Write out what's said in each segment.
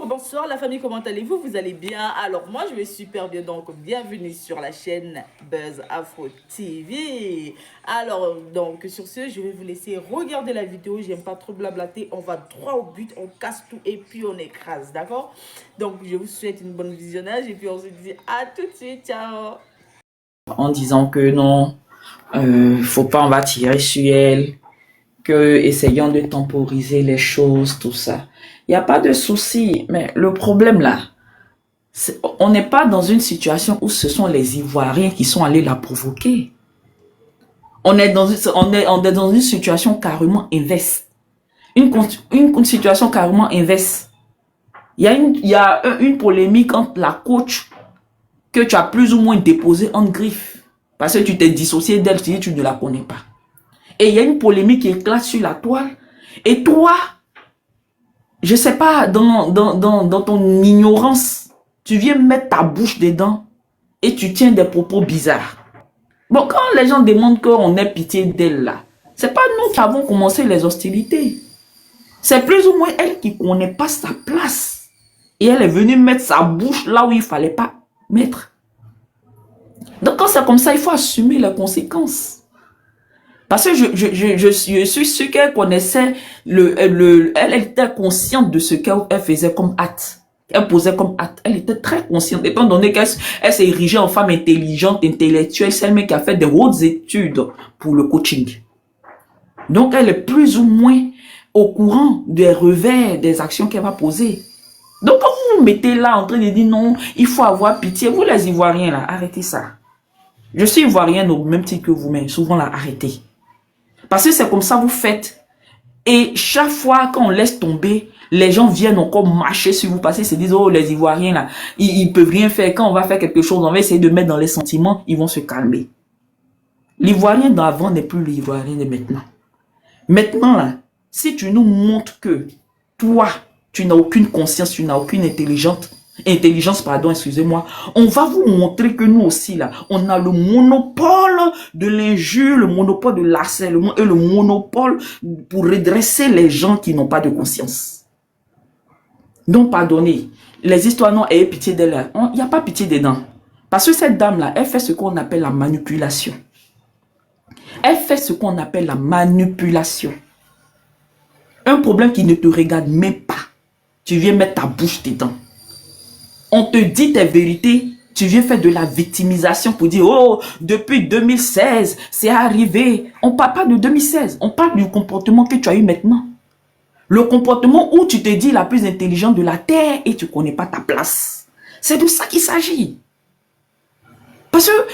Bonsoir la famille, comment allez-vous? Vous allez bien? Alors moi je vais super bien, donc bienvenue sur la chaîne Buzz Afro TV. Alors donc sur ce, je vais vous laisser regarder la vidéo, j'aime pas trop blablater, on va droit au but, on casse tout et puis on écrase, d'accord? Donc je vous souhaite une bonne visionnage et puis on se dit à tout de suite, ciao! En disant que non, faut pas, on va tirer sur elle, que essayons de temporiser les choses, tout ça. Il n'y a pas de souci, mais le problème là, on n'est pas dans une situation où ce sont les Ivoiriens qui sont allés la provoquer. On est dans une situation carrément inverse. Une situation carrément inverse. Il y a une polémique entre la coach que tu as plus ou moins déposée en griffe. Parce que tu t'es dissocié d'elle, tu ne la connais pas. Et il y a une polémique qui éclate sur la toile. Et toi, je ne sais pas, dans ton ignorance, tu viens mettre ta bouche dedans et tu tiens des propos bizarres. Bon, quand les gens demandent qu'on ait pitié d'elle là, c'est pas nous qui avons commencé les hostilités. C'est plus ou moins elle qui ne connaît pas sa place. Et elle est venue mettre sa bouche là où il ne fallait pas mettre. Donc quand c'est comme ça, il faut assumer les conséquences. Parce que je suis sûr qu'elle connaissait, elle était consciente de ce qu'elle faisait comme acte. Elle posait comme acte. Elle était très consciente, étant donné qu'elle s'est érigée en femme intelligente, intellectuelle, celle qui a fait des hautes études pour le coaching. Donc elle est plus ou moins au courant des revers des actions qu'elle va poser. Donc quand vous vous mettez là en train de dire non, il faut avoir pitié, vous les Ivoiriens là, arrêtez ça. Je suis Ivoirienne au même titre que vous, mais souvent là, arrêtez. Parce que c'est comme ça vous faites. Et chaque fois qu'on laisse tomber, les gens viennent encore marcher sur vous parce qu'ils se disent, oh les Ivoiriens là, ils peuvent rien faire. Quand on va faire quelque chose, on va essayer de mettre dans les sentiments, ils vont se calmer. L'Ivoirien d'avant n'est plus l'Ivoirien de maintenant. Maintenant là, si tu nous montres que toi, tu n'as aucune conscience, tu n'as aucune intelligence, excusez-moi, on va vous montrer que nous aussi là, on a le monopole de l'injure, le monopole de l'harcèlement et le monopole pour redresser les gens qui n'ont pas de conscience. Donc pardonnez, les histoires non, ayez pitié d'elle, il n'y a pas pitié dedans. Parce que cette dame là, elle fait ce qu'on appelle la manipulation. Elle fait ce qu'on appelle la manipulation. Un problème qui ne te regarde même pas. Tu viens mettre ta bouche dedans. On te dit tes vérités, tu viens faire de la victimisation pour dire, oh, depuis 2016, c'est arrivé. On ne parle pas de 2016, on parle du comportement que tu as eu maintenant. Le comportement où tu te dis la plus intelligente de la terre et tu ne connais pas ta place. C'est de ça qu'il s'agit. Parce que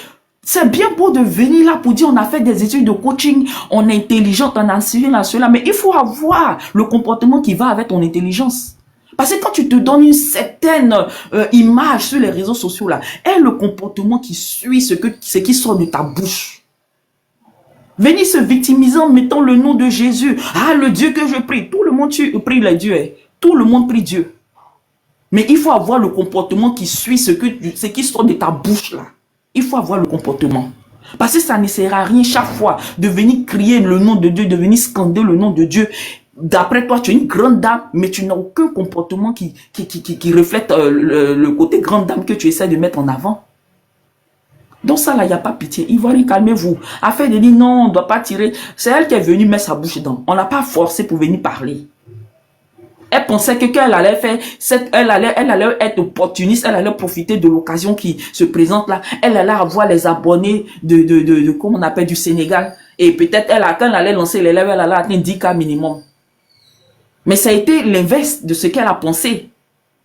c'est bien beau de venir là pour dire on a fait des études de coaching, on est intelligent, on a cela, mais il faut avoir le comportement qui va avec ton intelligence. Parce que quand tu te donnes une certaine image sur les réseaux sociaux là, est le comportement qui suit ce qui sort de ta bouche. Venez se victimiser en mettant le nom de Jésus. Ah, le Dieu que je prie. Tout le monde prie les dieux. Tout le monde prie Dieu. Mais il faut avoir le comportement qui suit ce qui sort de ta bouche là. Il faut avoir le comportement. Parce que ça ne sert à rien chaque fois de venir crier le nom de Dieu, de venir scander le nom de Dieu. D'après toi, tu es une grande dame, mais tu n'as aucun comportement qui reflète le côté grande dame que tu essaies de mettre en avant. Donc ça là, il n'y a pas pitié. Ivoirien, calmez-vous. Afin de dire non, on ne doit pas tirer. C'est elle qui est venue mettre sa bouche dedans. On n'a pas forcé pour venir parler. Elle pensait que qu'elle allait faire, elle allait être opportuniste, elle allait profiter de l'occasion qui se présente là. Elle allait avoir les abonnés comment on appelle, du Sénégal. Et peut-être quand elle allait lancer les lèvres, elle allait atteindre 10K minimum. Mais ça a été l'inverse de ce qu'elle a pensé.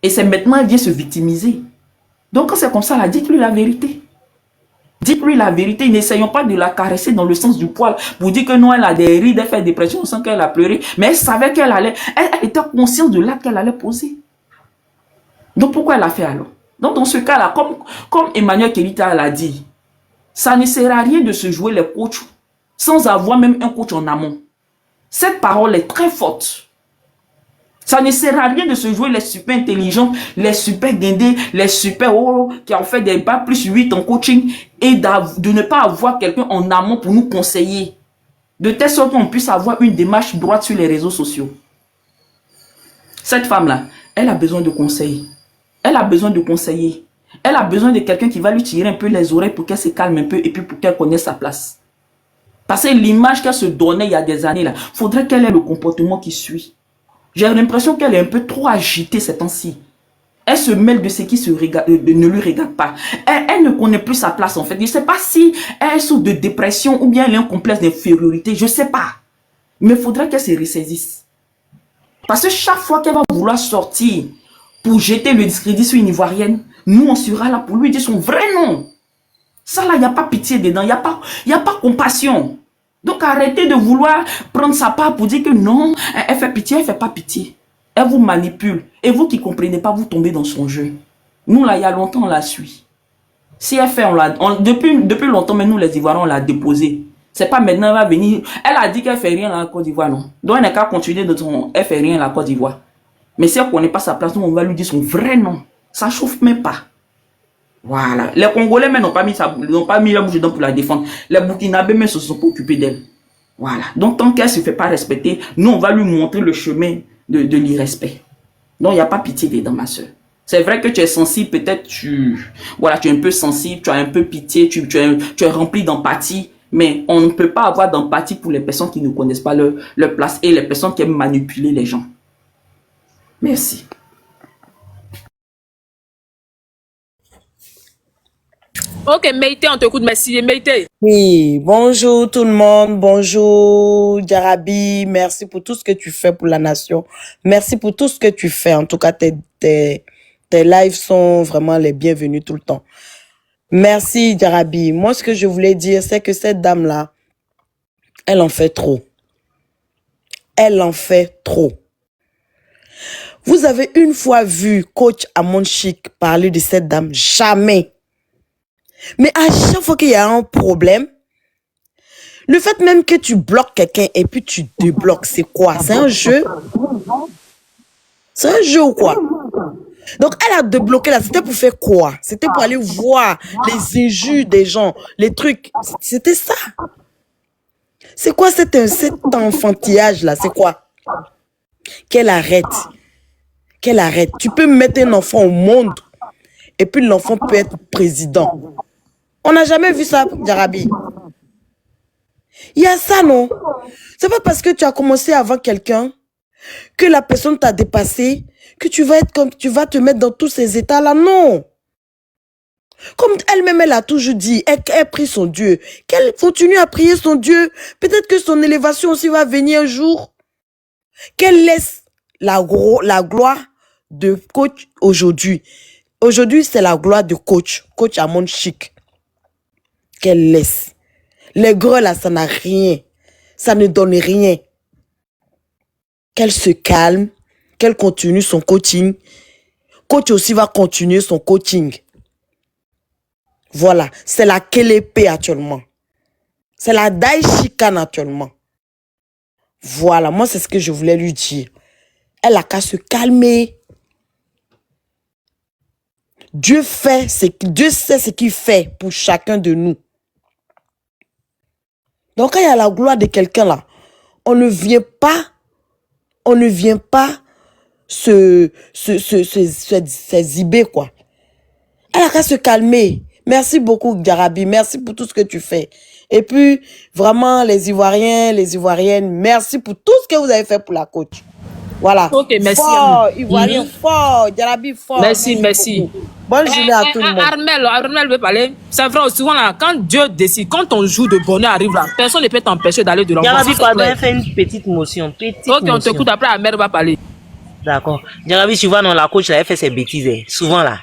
Et c'est maintenant elle vient se victimiser. Donc quand c'est comme ça, là, dites-lui la vérité. Dites-lui la vérité, n'essayons pas de la caresser dans le sens du poil pour dire que non, elle a des rides, elle fait des pressions, on sent qu'elle a pleuré. Mais elle savait qu'elle allait, elle était consciente de l'acte qu'elle allait poser. Donc pourquoi elle a fait alors? Donc dans ce cas-là, comme Emmanuel Kelita l'a dit, ça ne sert à rien de se jouer les coachs sans avoir même un coach en amont. Cette parole est très forte. Ça ne sert à rien de se jouer les super intelligents, les super guindés, les super qui ont fait des bacs plus 8 en coaching et de ne pas avoir quelqu'un en amont pour nous conseiller. De telle sorte qu'on puisse avoir une démarche droite sur les réseaux sociaux. Cette femme-là, Elle a besoin de conseils. Elle a besoin de conseiller. Elle a besoin de quelqu'un qui va lui tirer un peu les oreilles pour qu'elle se calme un peu et puis pour qu'elle connaisse sa place. Parce que l'image qu'elle se donnait il y a des années là, faudrait qu'elle ait le comportement qui suit. J'ai l'impression qu'elle est un peu trop agitée ces temps-ci. Elle se mêle de ce qui ne lui regarde pas. Elle ne connaît plus sa place en fait. Je ne sais pas si elle souffre de dépression ou bien elle a un complexe d'infériorité. Je ne sais pas. Mais il faudrait qu'elle se ressaisisse. Parce que chaque fois qu'elle va vouloir sortir pour jeter le discrédit sur une Ivoirienne, nous on sera là pour lui dire son vrai nom. Ça là, il n'y a pas pitié dedans. Il n'y a pas compassion. Donc arrêtez de vouloir prendre sa part pour dire que non, elle fait pitié, elle ne fait pas pitié. Elle vous manipule. Et vous qui ne comprenez pas, vous tombez dans son jeu. Nous, là, il y a longtemps, on la suit. Si elle fait, depuis longtemps, mais nous, les Ivoiriens, on l'a déposée. C'est pas maintenant, elle va venir. Elle a dit qu'elle ne fait rien à la Côte d'Ivoire, non. Donc, elle n'a qu'à continuer de son... Elle ne fait rien à la Côte d'Ivoire. Mais si elle ne connaît pas sa place, nous, on va lui dire son vrai nom. Ça ne chauffe même pas. Voilà. Les Congolais, mais n'ont pas mis la bouche dedans pour la défendre. Les Burkinabés, mais se sont pas occupés d'elle. Voilà. Donc, tant qu'elle ne se fait pas respecter, nous, on va lui montrer le chemin de l'irrespect. Donc, il n'y a pas pitié dedans, ma soeur. C'est vrai que tu es sensible, peut-être tu es un peu sensible, tu as un peu pitié, tu es rempli d'empathie, mais on ne peut pas avoir d'empathie pour les personnes qui ne connaissent pas leur place et les personnes qui aiment manipuler les gens. Merci. Ok, Meïté, on t'écoute, merci. Meïté. Oui, bonjour tout le monde, bonjour Jarabi, merci pour tout ce que tu fais pour la nation, merci pour tout ce que tu fais, en tout cas tes lives sont vraiment les bienvenus tout le temps. Merci Jarabi, moi ce que je voulais dire c'est que cette dame-là, elle en fait trop. Elle en fait trop. Vous avez une fois vu coach Amon Chic parler de cette dame? Jamais. Mais à chaque fois qu'il y a un problème, le fait même que tu bloques quelqu'un et puis tu débloques, c'est quoi? C'est un jeu? C'est un jeu ou quoi? Donc, elle a débloqué là, c'était pour faire quoi? C'était pour aller voir les injures des gens, les trucs. C'était ça. C'est quoi cet enfantillage là? C'est quoi? Qu'elle arrête. Qu'elle arrête. Tu peux mettre un enfant au monde et puis l'enfant peut être président. On n'a jamais vu ça, Jarabi. Il y a ça, non? C'est pas parce que tu as commencé avant quelqu'un que la personne t'a dépassé que tu vas te mettre dans tous ces états-là. Non. Comme elle-même, elle a toujours dit, elle prie son Dieu. Qu'elle continue à prier son Dieu. Peut-être que son élévation aussi va venir un jour. Qu'elle laisse la gloire de coach aujourd'hui. Aujourd'hui, c'est la gloire de coach Amon Chic. Qu'elle laisse. Les gros là, ça n'a rien. Ça ne donne rien. Qu'elle se calme, qu'elle continue son coaching. Coach aussi va continuer son coaching. Voilà, c'est la Kélepé actuellement. C'est la Daishikan actuellement. Voilà, moi c'est ce que je voulais lui dire. Elle a qu'à se calmer. Dieu sait ce qu'il fait pour chacun de nous. Donc quand il y a la gloire de quelqu'un là, on ne vient pas se ziber quoi. Elle a qu'à se calmer. Merci beaucoup Jarabi, merci pour tout ce que tu fais. Et puis vraiment les Ivoiriens, les Ivoiriennes, merci pour tout ce que vous avez fait pour la coach. Voilà. Ok, merci. Fort, Ivoirien fort, Jarabi fort. Merci. Beaucoup. Bonne journée à tout le monde. Armel veut parler. C'est vrai, souvent là, quand Dieu décide, quand ton jour de bonheur arrive là, personne ne peut t'empêcher d'aller de l'enfant. Jarabi, pardon, elle fait une petite motion. Ok, on t'écoute, après Armel va parler. D'accord. Jarabi, tu vois, non, la coach, là, elle fait ses bêtises, souvent là.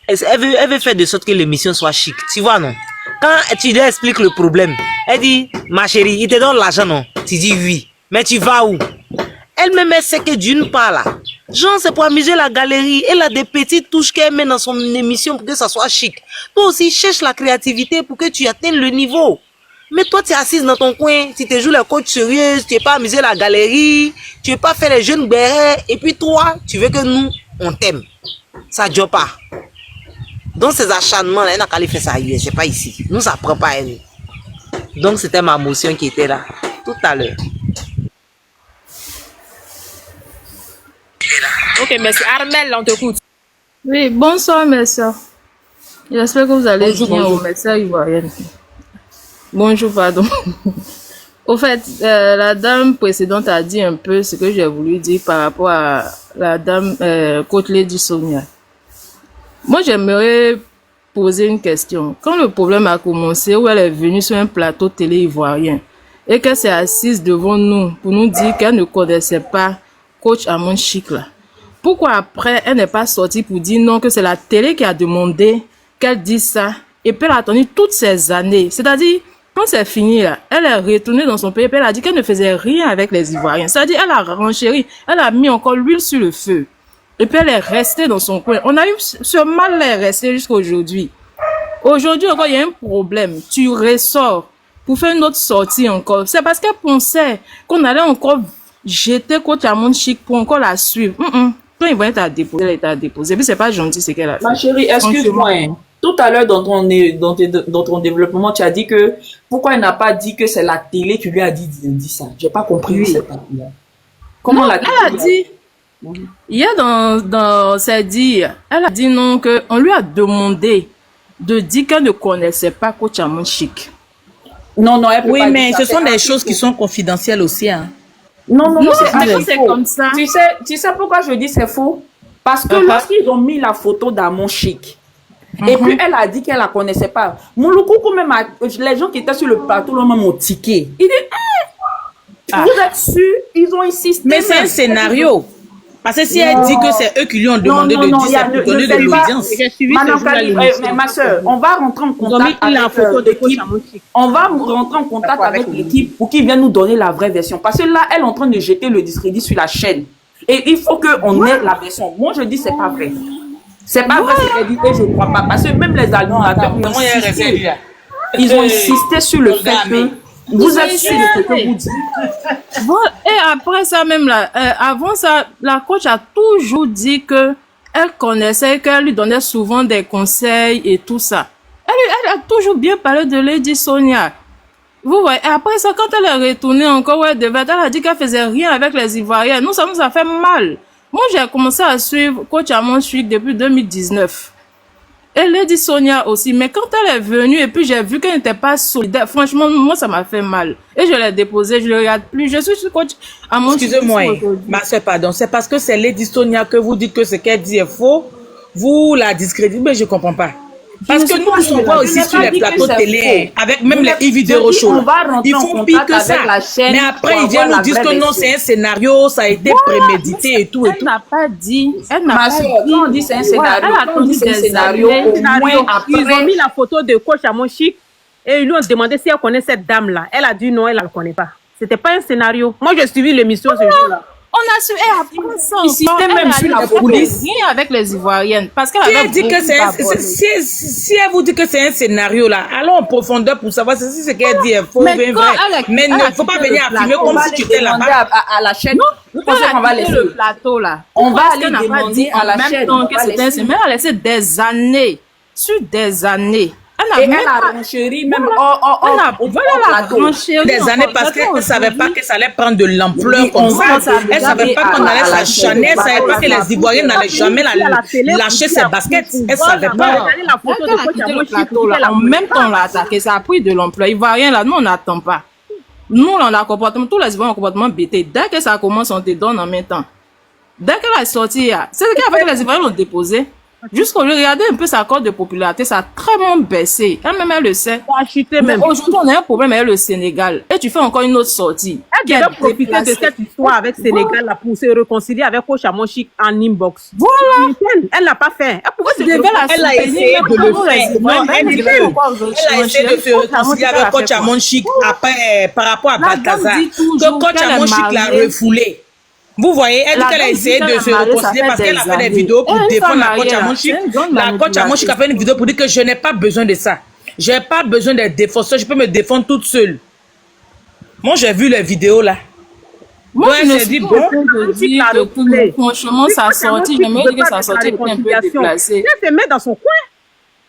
Elle veut faire de sorte que l'émission soit chic. Tu vois, non? Quand tu lui expliques le problème, elle dit, ma chérie, il te donne l'argent, non? Tu dis oui. Mais tu vas où? Elle-même, elle sait que d'une part, là, genre, c'est pour amuser la galerie. Elle a des petites touches qu'elle met dans son émission pour que ça soit chic. Toi aussi, cherche la créativité pour que tu atteignes le niveau. Mais toi, tu es assise dans ton coin, tu te joues la coach sérieuse, tu n'es pas amuser la galerie, tu ne veux pas faire les jeunes bérets, et puis toi, tu veux que nous, on t'aime. Ça ne joue pas. Donc, ces acharnements, là, elle n'a qu'à aller faire ça ailleurs, c'est pas ici. Nous, ça ne prend pas elle. Donc, c'était ma motion qui était là, tout à l'heure. Ok, merci. Armel, on t'écoute. Oui, bonsoir mes soeurs. J'espère que vous allez Bonjour, bien bonjour. aux médecins ivoiriennes. Bonjour, pardon. Au fait, la dame précédente a dit un peu ce que j'ai voulu dire par rapport à la dame Coach Lady Sonia. Moi, j'aimerais poser une question. Quand le problème a commencé, où elle est venue sur un plateau télé ivoirien et qu'elle s'est assise devant nous pour nous dire qu'elle ne connaissait pas Coach Amon Chic là, pourquoi après, elle n'est pas sortie pour dire non, que c'est la télé qui a demandé qu'elle dise ça, et puis elle a attendu toutes ces années. C'est-à-dire, quand c'est fini là, elle est retournée dans son pays, et puis elle a dit qu'elle ne faisait rien avec les Ivoiriens. C'est-à-dire, elle a renchéri, elle a mis encore l'huile sur le feu. Et puis elle est restée dans son coin. On a eu ce mal, elle est restée jusqu'à aujourd'hui. Aujourd'hui encore, il y a un problème. Tu ressors pour faire une autre sortie encore. C'est parce qu'elle pensait qu'on allait encore jeter Coach Amon Chic pour encore la suivre. Quand ils vont être à déposer, elle est à déposer. Puis c'est pas gentil ce qu'elle a fait. Ma chérie, excuse-moi. Hein. Tout à l'heure, dans ton développement, tu as dit que pourquoi elle n'a pas dit que c'est la télé qui lui a dit ça. J'ai pas compris cette partie-là. Comment Non, la télé elle a dit, hier dans ses dires, elle a dit non, qu'on lui a demandé de dire qu'elle ne connaissait pas Coach Amon Chic. Non, elle peut Oui, pas mais dire ce ça, sont c'est des un choses qui faux. sont confidentielles aussi. Hein. Non, Non, c'est mais un quand c'est faux. comme ça. Tu sais pourquoi je dis c'est faux? Parce que lorsqu'ils ont mis la photo d'Amon Chic, et puis elle a dit qu'elle la connaissait pas. Mouloukou, même les gens qui étaient sur le plateau, là, même ont tiqué. Il dit, vous êtes sûrs? Ils ont insisté. Mais c'est un même. scénario. Parce que si elle dit que c'est eux qui lui ont demandé de dire, c'est pour donner de l'audience. J'ai suivi Madame ce jour-là Kali, l'émission. mais ma soeur, on va rentrer en Ils ont mis contact la avec photo de Coach l'équipe. Amon Chic. On va rentrer en contact avec l'équipe pour qu'ils viennent nous donner la vraie version. Parce que là, elle est en train de jeter le discrédit sur la chaîne. Et il faut qu'on ait la version. Moi, je dis c'est pas vrai. C'est pas vrai ce qu'elle dit et je ne crois pas. Parce que même les animateurs ont insisté. Ils ont insisté sur le fait que vous êtes sûr de ce que vous dites. Voilà. Et après ça même là, avant ça, la coach a toujours dit que elle connaissait, qu'elle lui donnait souvent des conseils et tout ça. Elle a toujours bien parlé de Lady Sonia. Vous voyez, et après ça, quand elle est retournée encore, ouais, elle a dit qu'elle faisait rien avec les Ivoiriens. Nous, ça nous a fait mal. Moi, j'ai commencé à suivre Coach Amon Chic depuis 2019. Et Lady Sonia aussi. Mais quand elle est venue et puis j'ai vu qu'elle n'était pas solidaire, franchement, moi, ça m'a fait mal. Et je l'ai déposé, je ne le regarde plus. Je suis sur Coach Amon Chic. Excusez-moi, ma soeur, pardon. C'est parce que c'est Lady Sonia que vous dites que ce qu'elle dit est faux. Vous la discréditez, mais je ne comprends pas. Parce que nous, nous sommes pas aussi sur les plateaux télé, avec même les vidéos show. Ils font pire que ça. Mais après, ils viennent nous dire que non, c'est un scénario, ça a été prémédité et tout et Elle tout. n'a pas dit. Elle n'a Ma pas soeur, dit. quand on dit c'est un scénario, Elle a quand on dit c'est un des scénario, années. au moins Ils ont après. mis la photo de Coach Amon Chic et ils lui ont demandé si elle connaît cette dame-là. Elle a dit non, elle ne la connaît pas. C'était pas un scénario. Moi, j'ai suivi l'émission ce jour-là. On a su, et après ça, Ici, encore, c'était même elle a sur dit la qu'elle police. faisait rien avec les Ivoiriennes. Parce qu'elle Si avait elle dit que beaucoup c'est abordé. si elle vous dit que c'est un scénario là, allons en profondeur pour savoir si ce qu'elle dit est faux ou Mais bien quand vrai. elle Mais a ne faut pas quitté venir le affirmer plateau, comme On va si tu les étais demander là-bas. à la chaîne. Vous Quand pensez elle qu'on va a quitté laisser le plateau là, On va parce aller qu'elle n'a pas demander dit à la en même chaîne, temps on que va c'était un laisser. mais elle a laissé des années, sur des années. Et Elle n'a elle même a pas. renchéri même Voilà la renchérie Des années encore. parce J'attends qu'elle ne savait pas aujourd'hui. que ça allait prendre de l'ampleur Oui, comme on ça. va Elle ne savait pas qu'on allait s'acharner. Elle ne savait pas que les Ivoiriens n'allaient jamais lâcher ses baskets. Elle ne savait pas. Regardez la photo Quand de elle a Coach quitté Amon le Chic. plateau là, en même temps on l'a attaqué, ça a pris de l'ampleur. Ivoirien là, nous on n'attend pas. Nous là, on a un comportement, tous les Ivoiriens ont un comportement bêté. Dès que ça commence, on te donne en même temps. Dès qu'elle est sortie, c'est ce qu'avec les Ivoiriens l'ont déposé. Jusqu'au lieu, regardez un peu sa cote de popularité, ça a très baissé. Elle-même, elle le sait. Ça a chuté Mais même. aujourd'hui, on a un problème avec le Sénégal. Et tu fais encore une autre sortie. Elle devait profiter de cette histoire avec Sénégal là, pour se réconcilier avec Coach Amon Chic en inbox. Voilà. Elle n'a pas fait. Elle pouvait se devait la Elle a soutenir, essayé de même le quand faire. les Non, Ivoiriens elle veulent veut. encore Elle a essayé de se réconcilier avec Coach Amon Chic après, par rapport à La dame Balthazar. dit toujours Que Coach qu'elle est Amon Chic l'a mariée. refoulé. Vous voyez, elle dit La qu'elle a dame essayé dit de qu'elle se est mariée, réconcilier ça parce fait qu'elle a des fait des années. vidéos pour Elle est défendre pas la coach mariée, Amon là. Chic. C'est une grande La coach Amon Chic a fait une vidéo pour dire que je n'ai pas besoin de ça. Je n'ai pas besoin d'être défenseur, je peux me défendre toute seule. Moi, j'ai vu les vidéos là. Moi, Ouais, je ne j'ai suis dit, pas bon, en train de dire que franchement, sa sortie, j'aimerais dire que sa sortie était un peu déplacée. Elle se met dans son coin.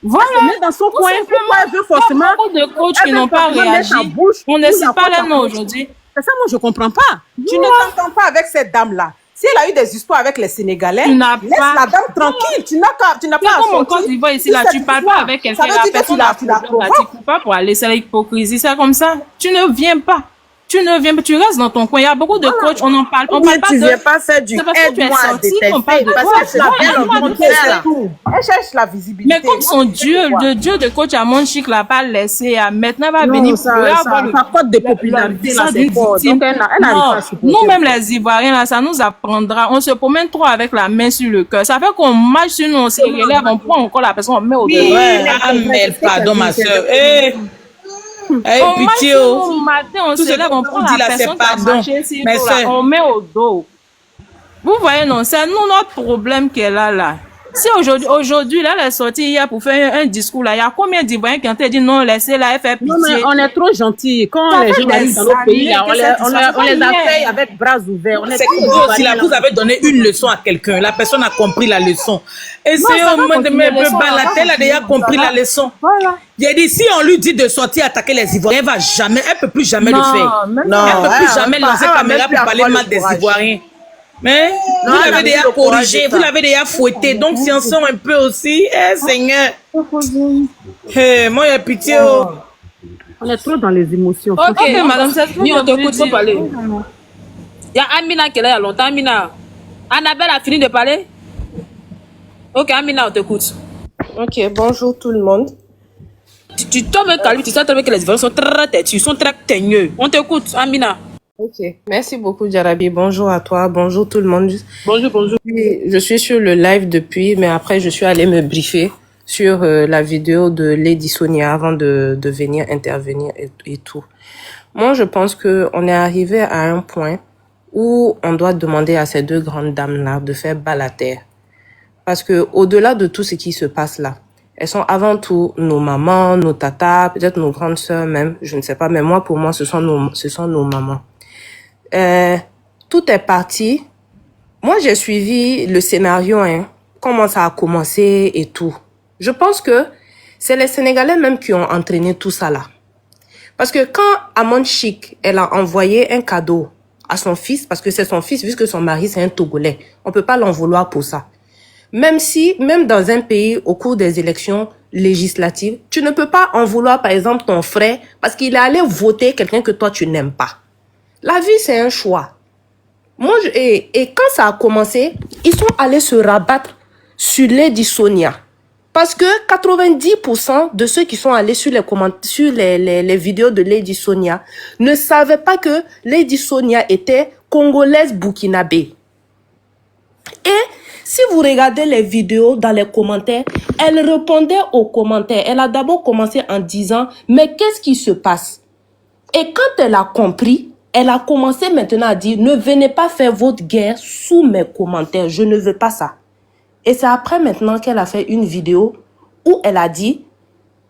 Voilà. Elle se met dans son Tout coin. simplement. Pourquoi elle veut forcément. Il y a beaucoup de coachs qui Elle veut n'ont pas forcément mettre réagi. sa bouche On ne pour cite la pas coach les noms Amon. aujourd'hui. C'est ça, moi, je comprends pas. Tu ne t'entends pas avec cette dame-là. Si elle a eu des histoires avec les Sénégalais, Tu n'as laisse pas- la dame tranquille. Tu n'as pas C'est à comme en sortir. Côte d'Ivoire ici, Si là, cette tu parles histoire, pas avec quelqu'un, ça veut la dire que personne tu a la problème, là, tu provoques. cours pas pour aller, c'est l'hypocrisie, c'est comme ça. Tu ne viens pas. Tu ne viens pas, tu restes dans ton coin. Il y a beaucoup de coachs, on en parle, on Ou bien parle pas tu de... viens pas faire du C'est parce que tu es aide-moi à sorti détester qu'on parle de parce toi. que c'est Voilà, bien il y a le pas de contraire. Elle cherche la visibilité. Mais comme son Dieu, le Dieu de coach Amon Chic l'a pas laissé, maintenant va Non, venir ça, pleurer, ça, avoir le- sa cote de popularité, là, ça c'est d'une fort. victime. Donc, elle n'arrive Non, pas à supporter. nous-mêmes les Ivoiriens, là, ça nous apprendra. On se promène trop avec la main sur le cœur. Ça fait qu'on marche sur nous, on se relève, on prend encore la personne, on met au Oui, devant. Ah, mais pardon, ma soeur. Eh, On marche pitié, sur oh. nous matin, on Tout se ce lève, que on vous prend dites la là, c'est personne qui a pardon. marché sur Mais nous, là, c'est- on met au dos. Vous voyez, non, c'est nous notre problème qu'elle a là. Si aujourd'hui, là, elle est sortie hier pour faire un discours là, il y a combien d'Ivoiriens qui ont dit non, laissez-la, elle fait Non, pitié. mais on est trop gentils. Quand Ça les fait gens des arrivent dans notre pays, là, années on que les, cette on les, histoire- on les c'est pas accueille hier. avec bras ouverts. On est C'est trop que vous aussi, Ivoiriens, là, vous avez donné une leçon à quelqu'un. La personne a compris la leçon. Essayez ça au va moins de continuer, me leçon, balader. Elle a déjà compris la leçon. Voilà. J'ai dit, si on lui dit de sortir attaquer les Ivoiriens, elle va jamais, elle peut plus jamais le faire. même Non, Elle peut plus jamais elle lancer va caméra même plus pour parler avoir le mal des courage. Ivoiriens. Mais Non, vous elle a l'avez même déjà le courage corrigé, de ça. vous l'avez déjà fouetté. Donc, si on sent un peu aussi, Seigneur. Moi, il y a pitié. Oh. On est trop dans les émotions. Ok, madame, c'est ce que Oui, on je t'écoute, voulais faut dire. parler. Il y a Amina qui est là il y a longtemps. Amina. Annabelle a fini de parler? Ok, Amina, on t'écoute. Ok, bonjour tout le monde. Tu tombes calme, tu sais très bien que les Ivoiriens sont très têtus, ils sont très teigneux. On t'écoute, Amina. Ok, merci beaucoup Jarabi. Bonjour à toi, bonjour tout le monde. Bonjour, bonjour. Je suis sur le live depuis, mais après je suis allée me briefer sur la vidéo de Lady Sonia avant de venir intervenir et tout. Moi, je pense que on est arrivé à un point où on doit demander à ces deux grandes dames-là de faire bas la terre. Parce que au-delà de tout ce qui se passe là, elles sont avant tout nos mamans, nos tatas, peut-être nos grandes sœurs même, je ne sais pas, mais moi, pour moi, ce sont nos mamans. Tout est parti. Moi, j'ai suivi le scénario, hein, comment ça a commencé et tout. Je pense que c'est les Sénégalais même qui ont entraîné tout ça là. Parce que quand Amon Chic, elle a envoyé un cadeau à son fils, parce que c'est son fils, vu que son mari c'est un Togolais, on peut pas l'en vouloir pour ça. Même dans un pays, au cours des élections législatives, tu ne peux pas en vouloir, par exemple, ton frère, parce qu'il est allé voter quelqu'un que toi, tu n'aimes pas. La vie, c'est un choix. Moi, et quand ça a commencé, ils sont allés se rabattre sur Lady Sonia. Parce que 90% de ceux qui sont allés sur les vidéos de Lady Sonia ne savaient pas que Lady Sonia était congolaise burkinabé. Et si vous regardez les vidéos dans les commentaires, elle répondait aux commentaires. Elle a d'abord commencé en disant, mais qu'est-ce qui se passe? Et quand elle a compris, elle a commencé maintenant à dire, ne venez pas faire votre guerre sous mes commentaires. Je ne veux pas ça. Et c'est après maintenant qu'elle a fait une vidéo où elle a dit,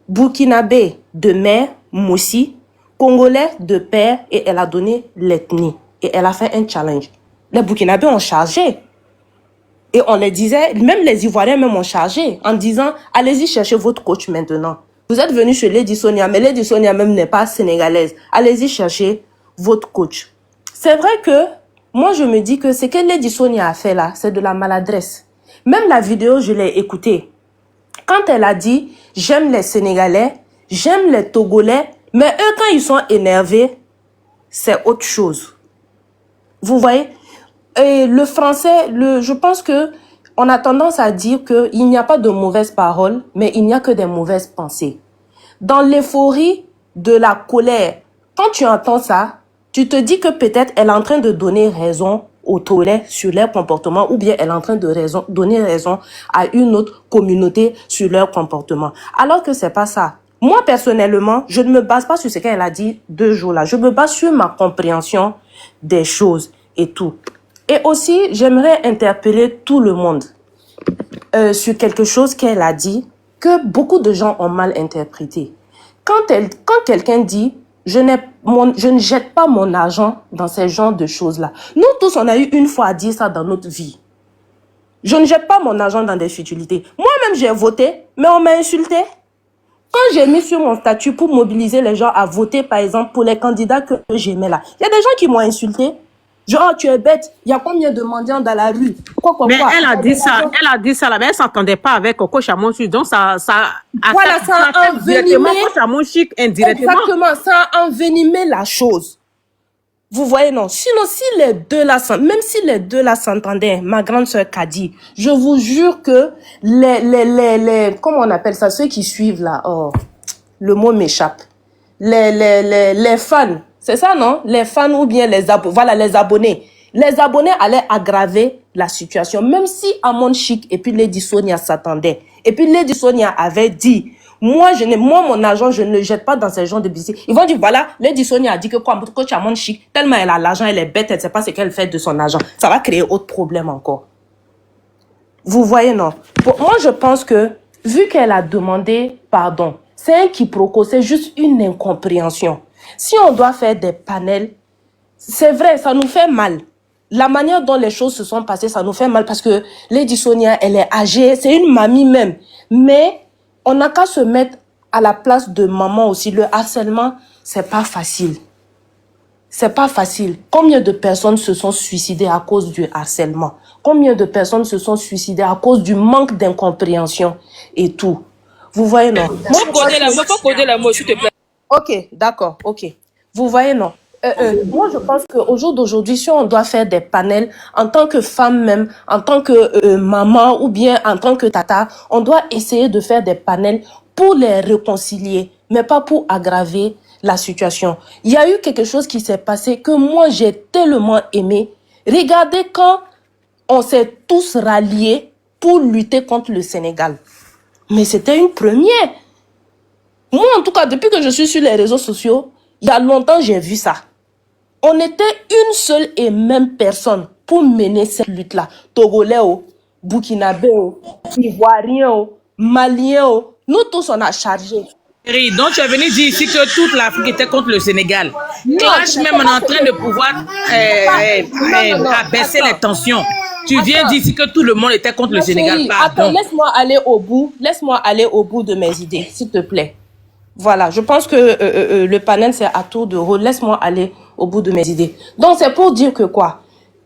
burkinabé de mère, Moussi, congolais de père, et elle a donné l'ethnie. Et elle a fait un challenge. Les burkinabés ont chargé. Et on les disait, même les Ivoiriens même ont chargé en disant, allez-y chercher votre coach maintenant. Vous êtes venu chez Lady Sonia, mais Lady Sonia même n'est pas sénégalaise. Allez-y chercher votre coach. C'est vrai que moi je me dis que ce que Lady Sonia a fait là, c'est de la maladresse. Même la vidéo, je l'ai écoutée. Quand elle a dit, j'aime les Sénégalais, j'aime les Togolais, mais eux quand ils sont énervés, c'est autre chose. Vous voyez? Et le français, je pense que on a tendance à dire qu'il n'y a pas de mauvaises paroles, mais il n'y a que des mauvaises pensées. Dans l'euphorie de la colère, quand tu entends ça, tu te dis que peut-être elle est en train de donner raison aux Togolais sur leur comportement, ou bien elle est en train de donner raison à une autre communauté sur leur comportement. Alors que c'est pas ça. Moi, personnellement, je ne me base pas sur ce qu'elle a dit 2 jours là. Je me base sur ma compréhension des choses et tout. Et aussi, j'aimerais interpeller tout le monde sur quelque chose qu'elle a dit que beaucoup de gens ont mal interprété. Quand quelqu'un dit « je ne jette pas mon argent dans ces genres de choses-là », nous tous, on a eu une fois à dire ça dans notre vie. Je ne jette pas mon argent dans des futilités. Moi-même, j'ai voté, mais on m'a insulté. Quand j'ai mis sur mon statut pour mobiliser les gens à voter, par exemple, pour les candidats que j'aimais là, il y a des gens qui m'ont insulté. Genre, tu es bête. Il y a combien de mendiants dans la rue? Quoi. Mais elle a dit ça là, mais elle s'entendait pas avec Coach Amonchic, donc ça Voilà, ça a directement envenimé. Coach Amonchic indirectement. Exactement, ça a envenimé la chose. Vous voyez, non? Sinon, si les deux là, même si les deux là s'entendaient, ma grande sœur Kadi, je vous jure que comment on appelle ça, ceux qui suivent là, oh, le mot m'échappe. Les fans, c'est ça, non? Les fans ou bien les abonnés, voilà, les abonnés. Les abonnés allaient aggraver la situation, même si Amonchic et puis Lady Sonia s'attendaient. Et puis Lady Sonia avait dit, moi, mon argent, je ne le jette pas dans ces genres de business. Ils vont dire, voilà, Lady Sonia a dit que quoi, coach Amonchic, tellement elle a l'argent, elle est bête, elle ne sait pas ce qu'elle fait de son argent. Ça va créer autre problème encore. Vous voyez, non? Moi, je pense que, vu qu'elle a demandé pardon, c'est un quiproquo, c'est juste une incompréhension. Si on doit faire des panels, c'est vrai, ça nous fait mal. La manière dont les choses se sont passées, ça nous fait mal parce que Lady Sonia, elle est âgée, c'est une mamie même. Mais on n'a qu'à se mettre à la place de maman aussi. Le harcèlement, c'est pas facile. C'est pas facile. Combien de personnes se sont suicidées à cause du harcèlement? Combien de personnes se sont suicidées à cause du manque d'incompréhension et tout? Vous voyez, non? Faut coder la mot, s'il te plaît. Ok, d'accord, ok. Vous voyez, non? Moi, je pense qu'au jour d'aujourd'hui, si on doit faire des panels, en tant que femme même, en tant que maman ou bien en tant que tata, on doit essayer de faire des panels pour les réconcilier, mais pas pour aggraver la situation. Il y a eu quelque chose qui s'est passé que moi, j'ai tellement aimé. Regardez quand on s'est tous ralliés pour lutter contre le Sénégal. Mais c'était une première. Moi, en tout cas, depuis que je suis sur les réseaux sociaux, il y a longtemps, j'ai vu ça. On était une seule et même personne pour mener cette lutte-là. Togolais, Burkinabé, Ivoirien, Malien, nous tous, on a chargé. Donc tu es venu dire ici que toute l'Afrique était contre le Sénégal. Clash même on est en train de pouvoir abaisser les tensions. Tu viens dire ici que tout le monde était contre le Sénégal. Attends, laisse-moi aller au bout. Laisse-moi aller au bout de mes idées, s'il te plaît. Voilà, je pense que le panel, c'est à tour de rôle. Laisse-moi aller au bout de mes idées. Donc, c'est pour dire que quoi?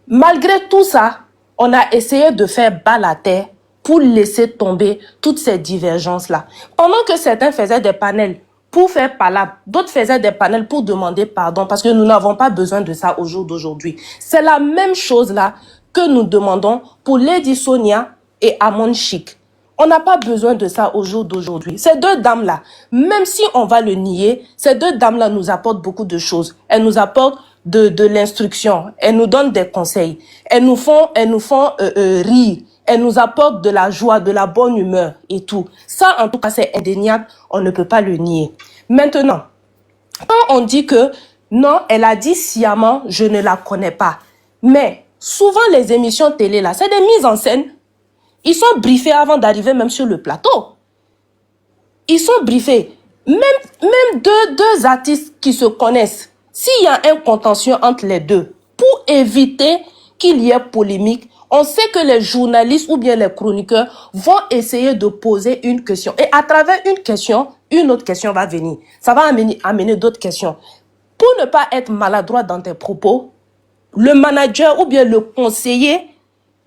Malgré tout ça, on a essayé de faire bas la terre pour laisser tomber toutes ces divergences-là. Pendant que certains faisaient des panels pour faire palabre, d'autres faisaient des panels pour demander pardon, parce que nous n'avons pas besoin de ça au jour d'aujourd'hui. C'est la même chose-là que nous demandons pour Lady Sonia et Amonchic. On n'a pas besoin de ça au jour d'aujourd'hui. Ces deux dames-là, même si on va le nier, ces deux dames-là nous apportent beaucoup de choses. Elles nous apportent de l'instruction. Elles nous donnent des conseils. Elles nous font rire. Elles nous apportent de la joie, de la bonne humeur et tout. Ça, en tout cas, c'est indéniable. On ne peut pas le nier. Maintenant, quand on dit que non, elle a dit sciemment, je ne la connais pas. Mais souvent, les émissions télé, là, c'est des mises en scène. Ils sont briefés avant d'arriver même sur le plateau. Ils sont briefés. Même deux artistes qui se connaissent, s'il y a un contentieux entre les deux, pour éviter qu'il y ait polémique, on sait que les journalistes ou bien les chroniqueurs vont essayer de poser une question. Et à travers une question, une autre question va venir. Ça va amener d'autres questions. Pour ne pas être maladroit dans tes propos, le manager ou bien le conseiller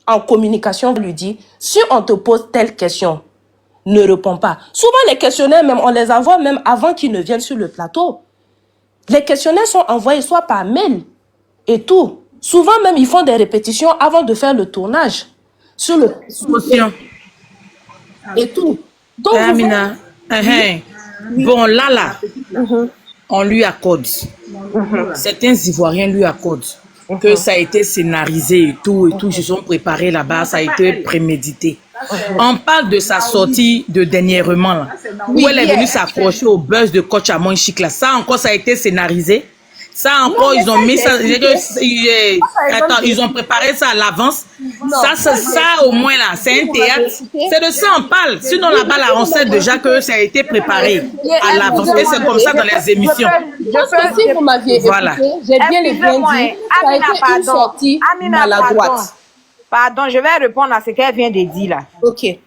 en communication lui dit, si on te pose telle question, ne réponds pas. Souvent, les questionnaires, même, on les envoie même avant qu'ils ne viennent sur le plateau. Les questionnaires sont envoyés soit par mail et tout. Souvent, même, ils font des répétitions avant de faire le tournage sur le et tout. Donc, Amina, bon, là, on lui accorde. Certains Ivoiriens lui accordent que ça a été scénarisé et tout, ils se sont préparés là-bas, ça a été prémédité. On parle de sa sortie de dernièrement, là, où elle est venue s'accrocher au buzz de coach Amonchic, là. Ça encore, ça a été scénarisé. Ça encore, ils ont mis ça, attends, ils ont préparé ça à l'avance. Ça au moins là, c'est un théâtre. C'est de ça on parle. Sinon là-bas, là, on sait déjà que ça a été préparé à l'avance. Et c'est comme ça dans les émissions. Je pense que si vous m'aviez écouté, j'ai bien les bien dit, ça a été une sortie maladroite. Pardon, je vais répondre à ce qu'elle vient de dire là. Ok.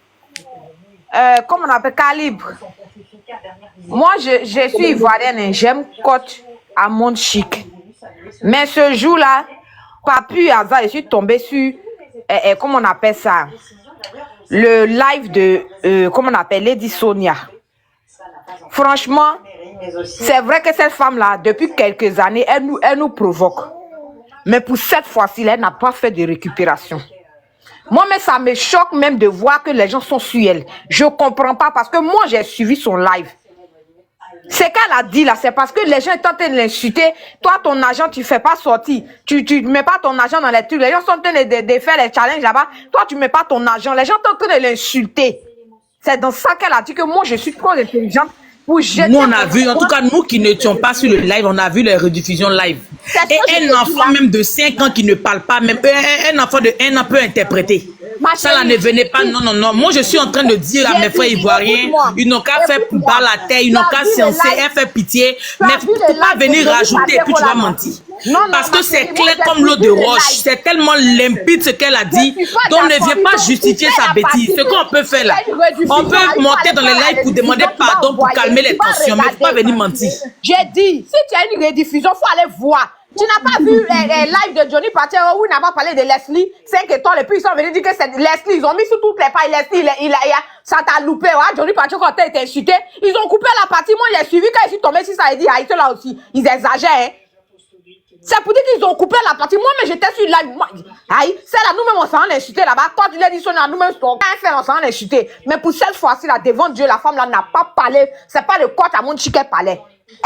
Comment on appelle Calibre. Moi, je suis ivoirienne, j'aime coach Amonchic. Mais ce jour-là, par pur hasard, je suis tombée sur, comment on appelle ça, le live de, comment on appelle, Lady Sonia. Franchement, c'est vrai que cette femme-là, depuis quelques années, elle nous provoque. Mais pour cette fois-ci, elle n'a pas fait de récupération. Moi, mais ça me choque même de voir que les gens sont sur elle. Je comprends pas parce que moi, j'ai suivi son live. Ce qu'elle a dit là, c'est parce que les gens sont en train de l'insulter. Toi, ton argent, tu fais pas sortir. Tu mets pas ton argent dans les trucs. Les gens sont en train de faire les challenges là-bas. Toi, tu mets pas ton argent. Les gens sont en train de l'insulter. C'est dans ça qu'elle a dit que moi, je suis trop intelligente. Nous, on a vu, en tout cas, nous qui n'étions pas sur le live, on a vu les rediffusions live. Et un enfant même de 5 ans qui ne parle pas, même un enfant de 1 an peut interpréter. Ça là ne venait pas, non, non, non. Moi, je suis en train de dire à mes frères ivoiriens, ils n'ont qu'à faire bas la terre, ils n'ont qu'à sciencer, elle fait pitié. Mais il ne faut pas venir rajouter et puis tu vas mentir. Parce que c'est clair comme l'eau de roche. C'est tellement limpide ce qu'elle a dit. Donc ne viens pas justifier sa bêtise. Ce qu'on peut faire là, on peut monter dans les lives pour demander pardon, pour calmer les tensions. Mais il ne faut pas venir mentir. J'ai dit, si tu as une rediffusion, il faut aller voir. Tu n'as pas vu les lives de Johnny Pater où il n'a pas parlé de Leslie 5 étoiles et puis ils sont venus dire que c'est Leslie. Ils ont mis sur toutes les pailles Leslie. Ça t'a loupé. Ouais, Johnny Pater quand t'as été insulté, ils ont coupé la partie. Moi, j'ai suivi quand ils sont tombés sur ça et dit, ah, là aussi. Ils exagèrent, hein. C'est pour dire qu'ils ont coupé la partie. Moi, mais j'étais sur live. Aïe, c'est là, nous-mêmes, on s'en a insulté là-bas. Quand il a dit son nous-mêmes, on s'en a insulté. Mais pour cette fois-ci, là, devant Dieu, la femme là n'a pas parlé. C'est pas le coach à mon chiquet parlait.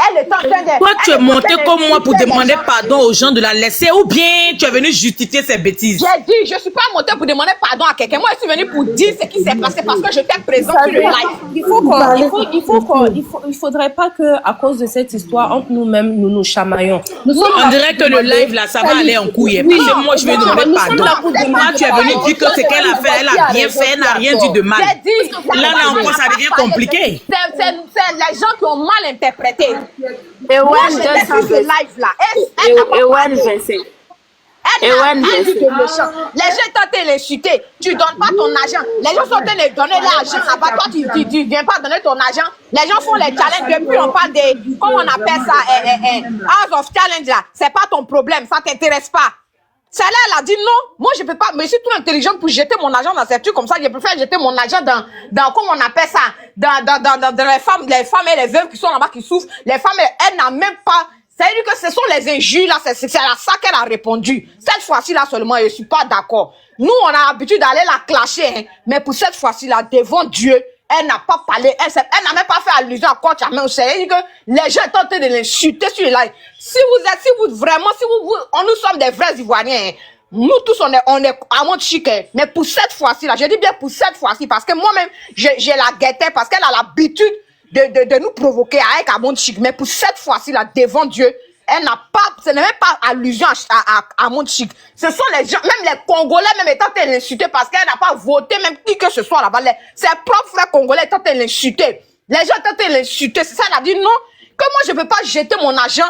Elle est en train de... Toi, tu es monté comme moi pour demander pardon aux gens de la laisser ou bien tu es venu justifier ses bêtises? J'ai dit, je ne suis pas monté pour demander pardon à quelqu'un. Moi, je suis venu pour dire ce qui s'est passé parce que j'étais présent sur le live. Il faudrait pas que, à cause de cette histoire, entre nous-mêmes, nous nous chamaillons. On dirait que le live, là, ça va aller en couille. Parce que moi, je vais demander pardon. Moi, tu es venu dire que ce qu'elle a fait, elle a bien fait, elle n'a rien dit de mal. Là, encore, ça devient compliqué. C'est les gens qui ont mal interprété. Et moi, j'étais sur ce live-là. Les gens sont en train de l'insulter. Tu ne donnes pas ton argent. Les gens sont en train de donner l'argent. Toi, tu ne viens pas donner ton argent. Les gens font les challenges. Depuis, on parle de, comment on appelle ça, House of Challenge là. C'est pas ton problème. Ça ne t'intéresse pas. Celle-là, elle a dit non. Moi, je peux pas. Mais je suis trop intelligente pour jeter mon argent dans ces trucs comme ça. Je préfère jeter mon argent dans comment on appelle ça, dans les femmes et les veuves qui sont là-bas qui souffrent. Les femmes, elles n'ont même pas. C'est-à-dire que ce sont les injures là. C'est à ça qu'elle a répondu. Cette fois-ci là seulement, je suis pas d'accord. Nous, on a l'habitude d'aller la clasher, hein. Mais pour cette fois-ci là, devant Dieu, elle n'a pas parlé, elle n'a même pas fait allusion à quoi tu as même. C'est-à-dire que les gens sont en train de l'insulter sur les lives. Si vous nous sommes des vrais Ivoiriens, hein. Nous tous, on est à mon chic, hein. Mais pour cette fois-ci là, je dis bien pour cette fois-ci, parce que moi-même, j'ai la guettais, parce qu'elle a l'habitude de nous provoquer avec à mon chic. Mais pour cette fois-ci là, devant Dieu, elle n'a pas, ce n'est même pas allusion à mon chic. Ce sont les gens, même les Congolais, même étant l'insulter parce qu'elle n'a pas voté, même qui que ce soit là-bas. Ses propres frères Congolais étant l'insulter. Les gens étant l'insulter. C'est ça, elle a dit non, que moi je ne peux pas jeter mon argent.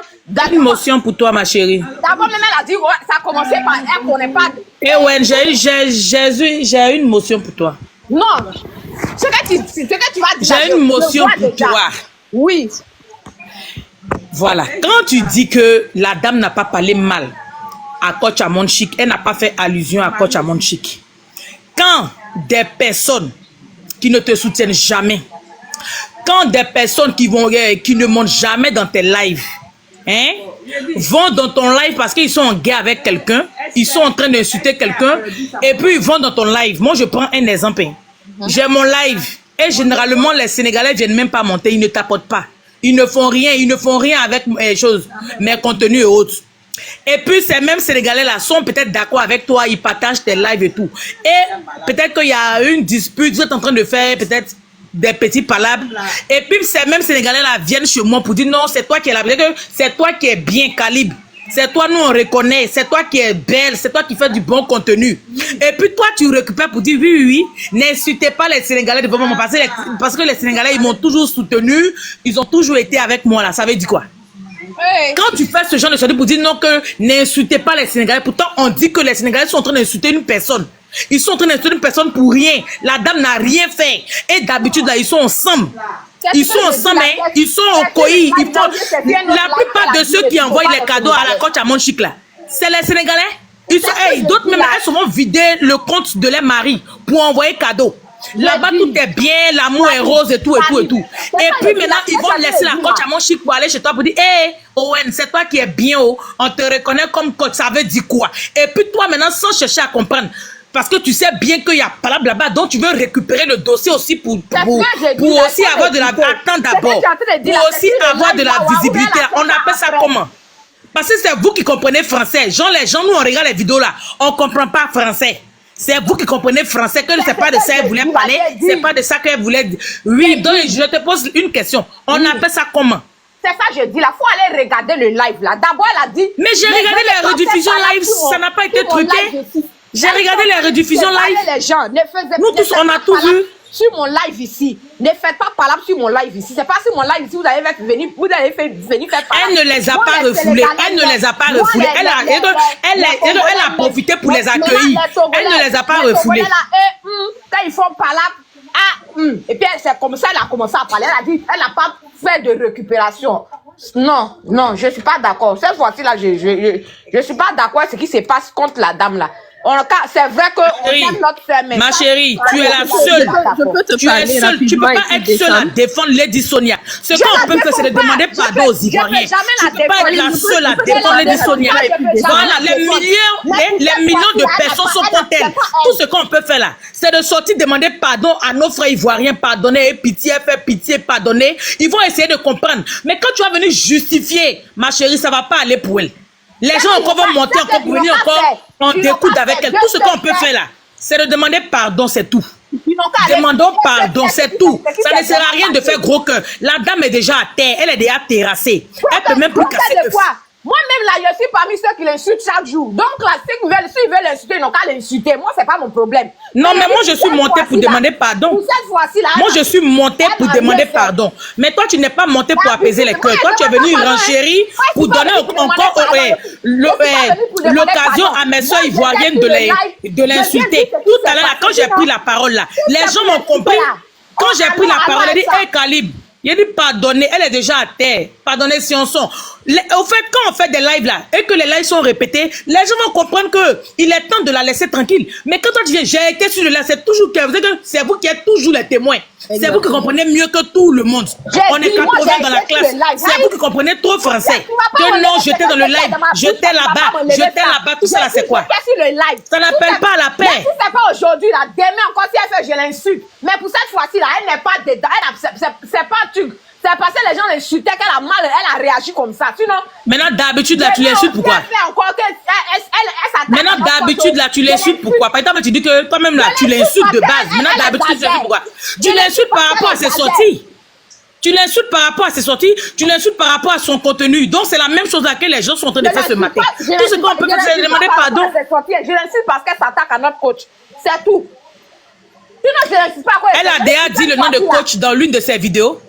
Une motion pour toi, ma chérie. D'abord, même elle a dit, ouais, ça a commencé par elle qu'on n'est pas. Eh ouais, j'ai une motion pour toi. Non, ce que tu vas dire. J'ai une motion pour toi. Oui. Voilà. Quand tu dis que la dame n'a pas parlé mal à Coach Amon Chic, elle n'a pas fait allusion à Coach Amon Chic. Quand des personnes qui ne te soutiennent jamais, quand des personnes qui ne montent jamais dans tes lives, hein, vont dans ton live parce qu'ils sont en guerre avec quelqu'un, ils sont en train d'insulter quelqu'un, et puis ils vont dans ton live. Moi, je prends un exemple. J'ai mon live, et généralement, les Sénégalais ne viennent même pas monter, ils ne tapotent pas. Ils ne font rien avec mes contenus et autres. Et puis ces mêmes Sénégalais-là sont peut-être d'accord avec toi, ils partagent tes lives et tout. Et peut-être qu'il y a une dispute, vous êtes en train de faire peut-être des petits palabres. Et puis ces mêmes Sénégalais-là viennent chez moi pour dire non, c'est toi qui es là, c'est toi qui es bien calibre. C'est toi, nous on reconnaît, c'est toi qui es belle, c'est toi qui fais du bon contenu. Et puis toi, tu récupères pour dire oui, n'insultez pas les Sénégalais devant moi parce que les Sénégalais, ils m'ont toujours soutenu, ils ont toujours été avec moi là. Ça veut dire quoi? Quand tu fais ce genre de choses pour dire non, que n'insultez pas les Sénégalais, pourtant on dit que les Sénégalais sont en train d'insulter une personne. Ils sont en train d'insulter une personne pour rien. La dame n'a rien fait. Et d'habitude là, ils sont ensemble. Ils sont ensemble, hein? Ils sont au coï. La plupart de ceux qui envoient les cadeaux à la Coach Amon Chic là, c'est les Sénégalais. D'autres même, elles se vont vider le compte de leur mari pour envoyer cadeau. Là-bas, tout est bien, l'amour est rose et tout, et tout, et tout. Et puis maintenant, ils vont laisser la coach à mon chic pour aller chez toi pour dire, hé, Owen, c'est toi qui es bien, oh, on te reconnaît comme coach, ça veut dire quoi? Et puis toi, maintenant, sans chercher à comprendre, parce que tu sais bien qu'il y a pas là-bas, donc tu veux récupérer le dossier aussi pour aussi avoir de la... Attends d'abord. Pour aussi avoir de la visibilité. On appelle ça comment? Parce que c'est vous qui comprenez français. Genre, les gens, nous, on regarde les vidéos là, on comprend pas français. C'est vous qui comprenez français, que c'est pas de ça qu'elle voulait parler, c'est pas de ça qu'elle voulait dire. Oui, donc je te pose une question. On appelle ça comment? C'est ça, je dis, là, faut aller regarder le live, là. D'abord, elle a dit... Mais j'ai regardé les rediffusions live, ça n'a pas été truqué. J'ai regardé les rediffusions live. Les gens, nous tous, on a tout vu. Sur mon live ici, ne faites pas palabre sur mon live ici. C'est pas sur mon live ici, vous allez venir faire palabre. Elle ne les a pas refoulés. Elle ne les a pas refoulés. Elle a profité pour les accueillir. Elle ne les a pas refoulés. Quand ils font palabre, et puis c'est comme ça, elle a commencé à parler. Elle a dit, elle n'a pas fait de récupération. Non, non, je ne suis pas d'accord. Cette fois-ci là, je suis pas d'accord avec ce qui se passe contre la dame là. C'est vrai que notre sœur, ma chérie, tu es la seule. Tu es seule. Tu ne peux pas être seule à défendre Lady Sonia. Ce qu'on peut faire, c'est de demander pardon aux Ivoiriens. Tu ne peux pas être la seule à défendre Lady Sonia. Voilà, les millions de personnes sont contre elle. Tout ce qu'on peut faire là, c'est de sortir demander pardon à nos frères ivoiriens, pardonner, pitié, faire pitié, pardonner. Ils vont essayer de comprendre. Mais quand tu vas venir justifier, ma chérie, ça ne va pas aller pour elle. Les gens encore vont monter, encore pour venir encore en découdre avec elle. Tout ce qu'on peut faire là, c'est de demander pardon, c'est tout. Demandons pardon, c'est tout. Ça ne sert à rien de faire gros cœur. La dame est déjà à terre, elle est déjà terrassée. Elle peut même plus casser le feu. Moi-même, là, je suis parmi ceux qui l'insultent chaque jour. Donc, là, s'ils veulent l'insulter, ils n'ont qu'à l'insulter. Moi, c'est pas mon problème. Non, mais moi, je suis montée pour demander pardon. Pour cette fois-ci, là. Moi, je suis montée pour demander pardon. Mais toi, tu n'es pas montée pour apaiser les cœurs. Toi, tu es venue renchérir pour donner encore l'occasion à mes soeurs ivoiriennes de l'insulter. Tout à l'heure, quand j'ai pris la parole, là, les gens m'ont compris. Quand j'ai pris la parole, j'ai dit, hé, Calibre. Il a dit pardonner, elle est déjà à terre. Pardonner si on sent. Au fait, quand on fait des lives là, et que les lives sont répétés, les gens vont comprendre qu'il est temps de la laisser tranquille. Mais quand toi tu viens, j'ai été sur le live, c'est toujours que c'est vous qui êtes toujours les témoins. C'est vous qui comprenez mieux que tout le monde. On est 80 dans la classe. C'est vous qui comprenez trop français. Que non, j'étais dans le live, j'étais là-bas, tout ça là, c'est quoi? Ça n'appelle pas à la paix. Si c'est pas aujourd'hui là, demain encore si elle fait, je l'insulte. Mais pour cette fois-ci là, elle n'est pas dedans. C'est pas truc. C'est parce que les gens l'insultaient qu'elle a mal, elle a réagi comme ça. Sinon. Maintenant, d'habitude, là, tu l'insultes pourquoi? Maintenant, d'habitude, là, tu l'insultes pourquoi? Par exemple, tu dis que toi-même, là, tu l'insultes de base. Maintenant, d'habitude, tu l'insultes pourquoi? Tu l'insultes par rapport à ses sorties. Tu l'insultes par rapport à ses sorties, tu l'insultes par rapport à son contenu. Donc, c'est la même chose à laquelle les gens sont en train de faire ce matin. Tout ce qu'on peut faire, c'est demander pardon. Je l'insulte parce qu'elle s'attaque à notre coach. C'est tout. Elle a déjà dit le nom de coach dans l'une de ses vidéos.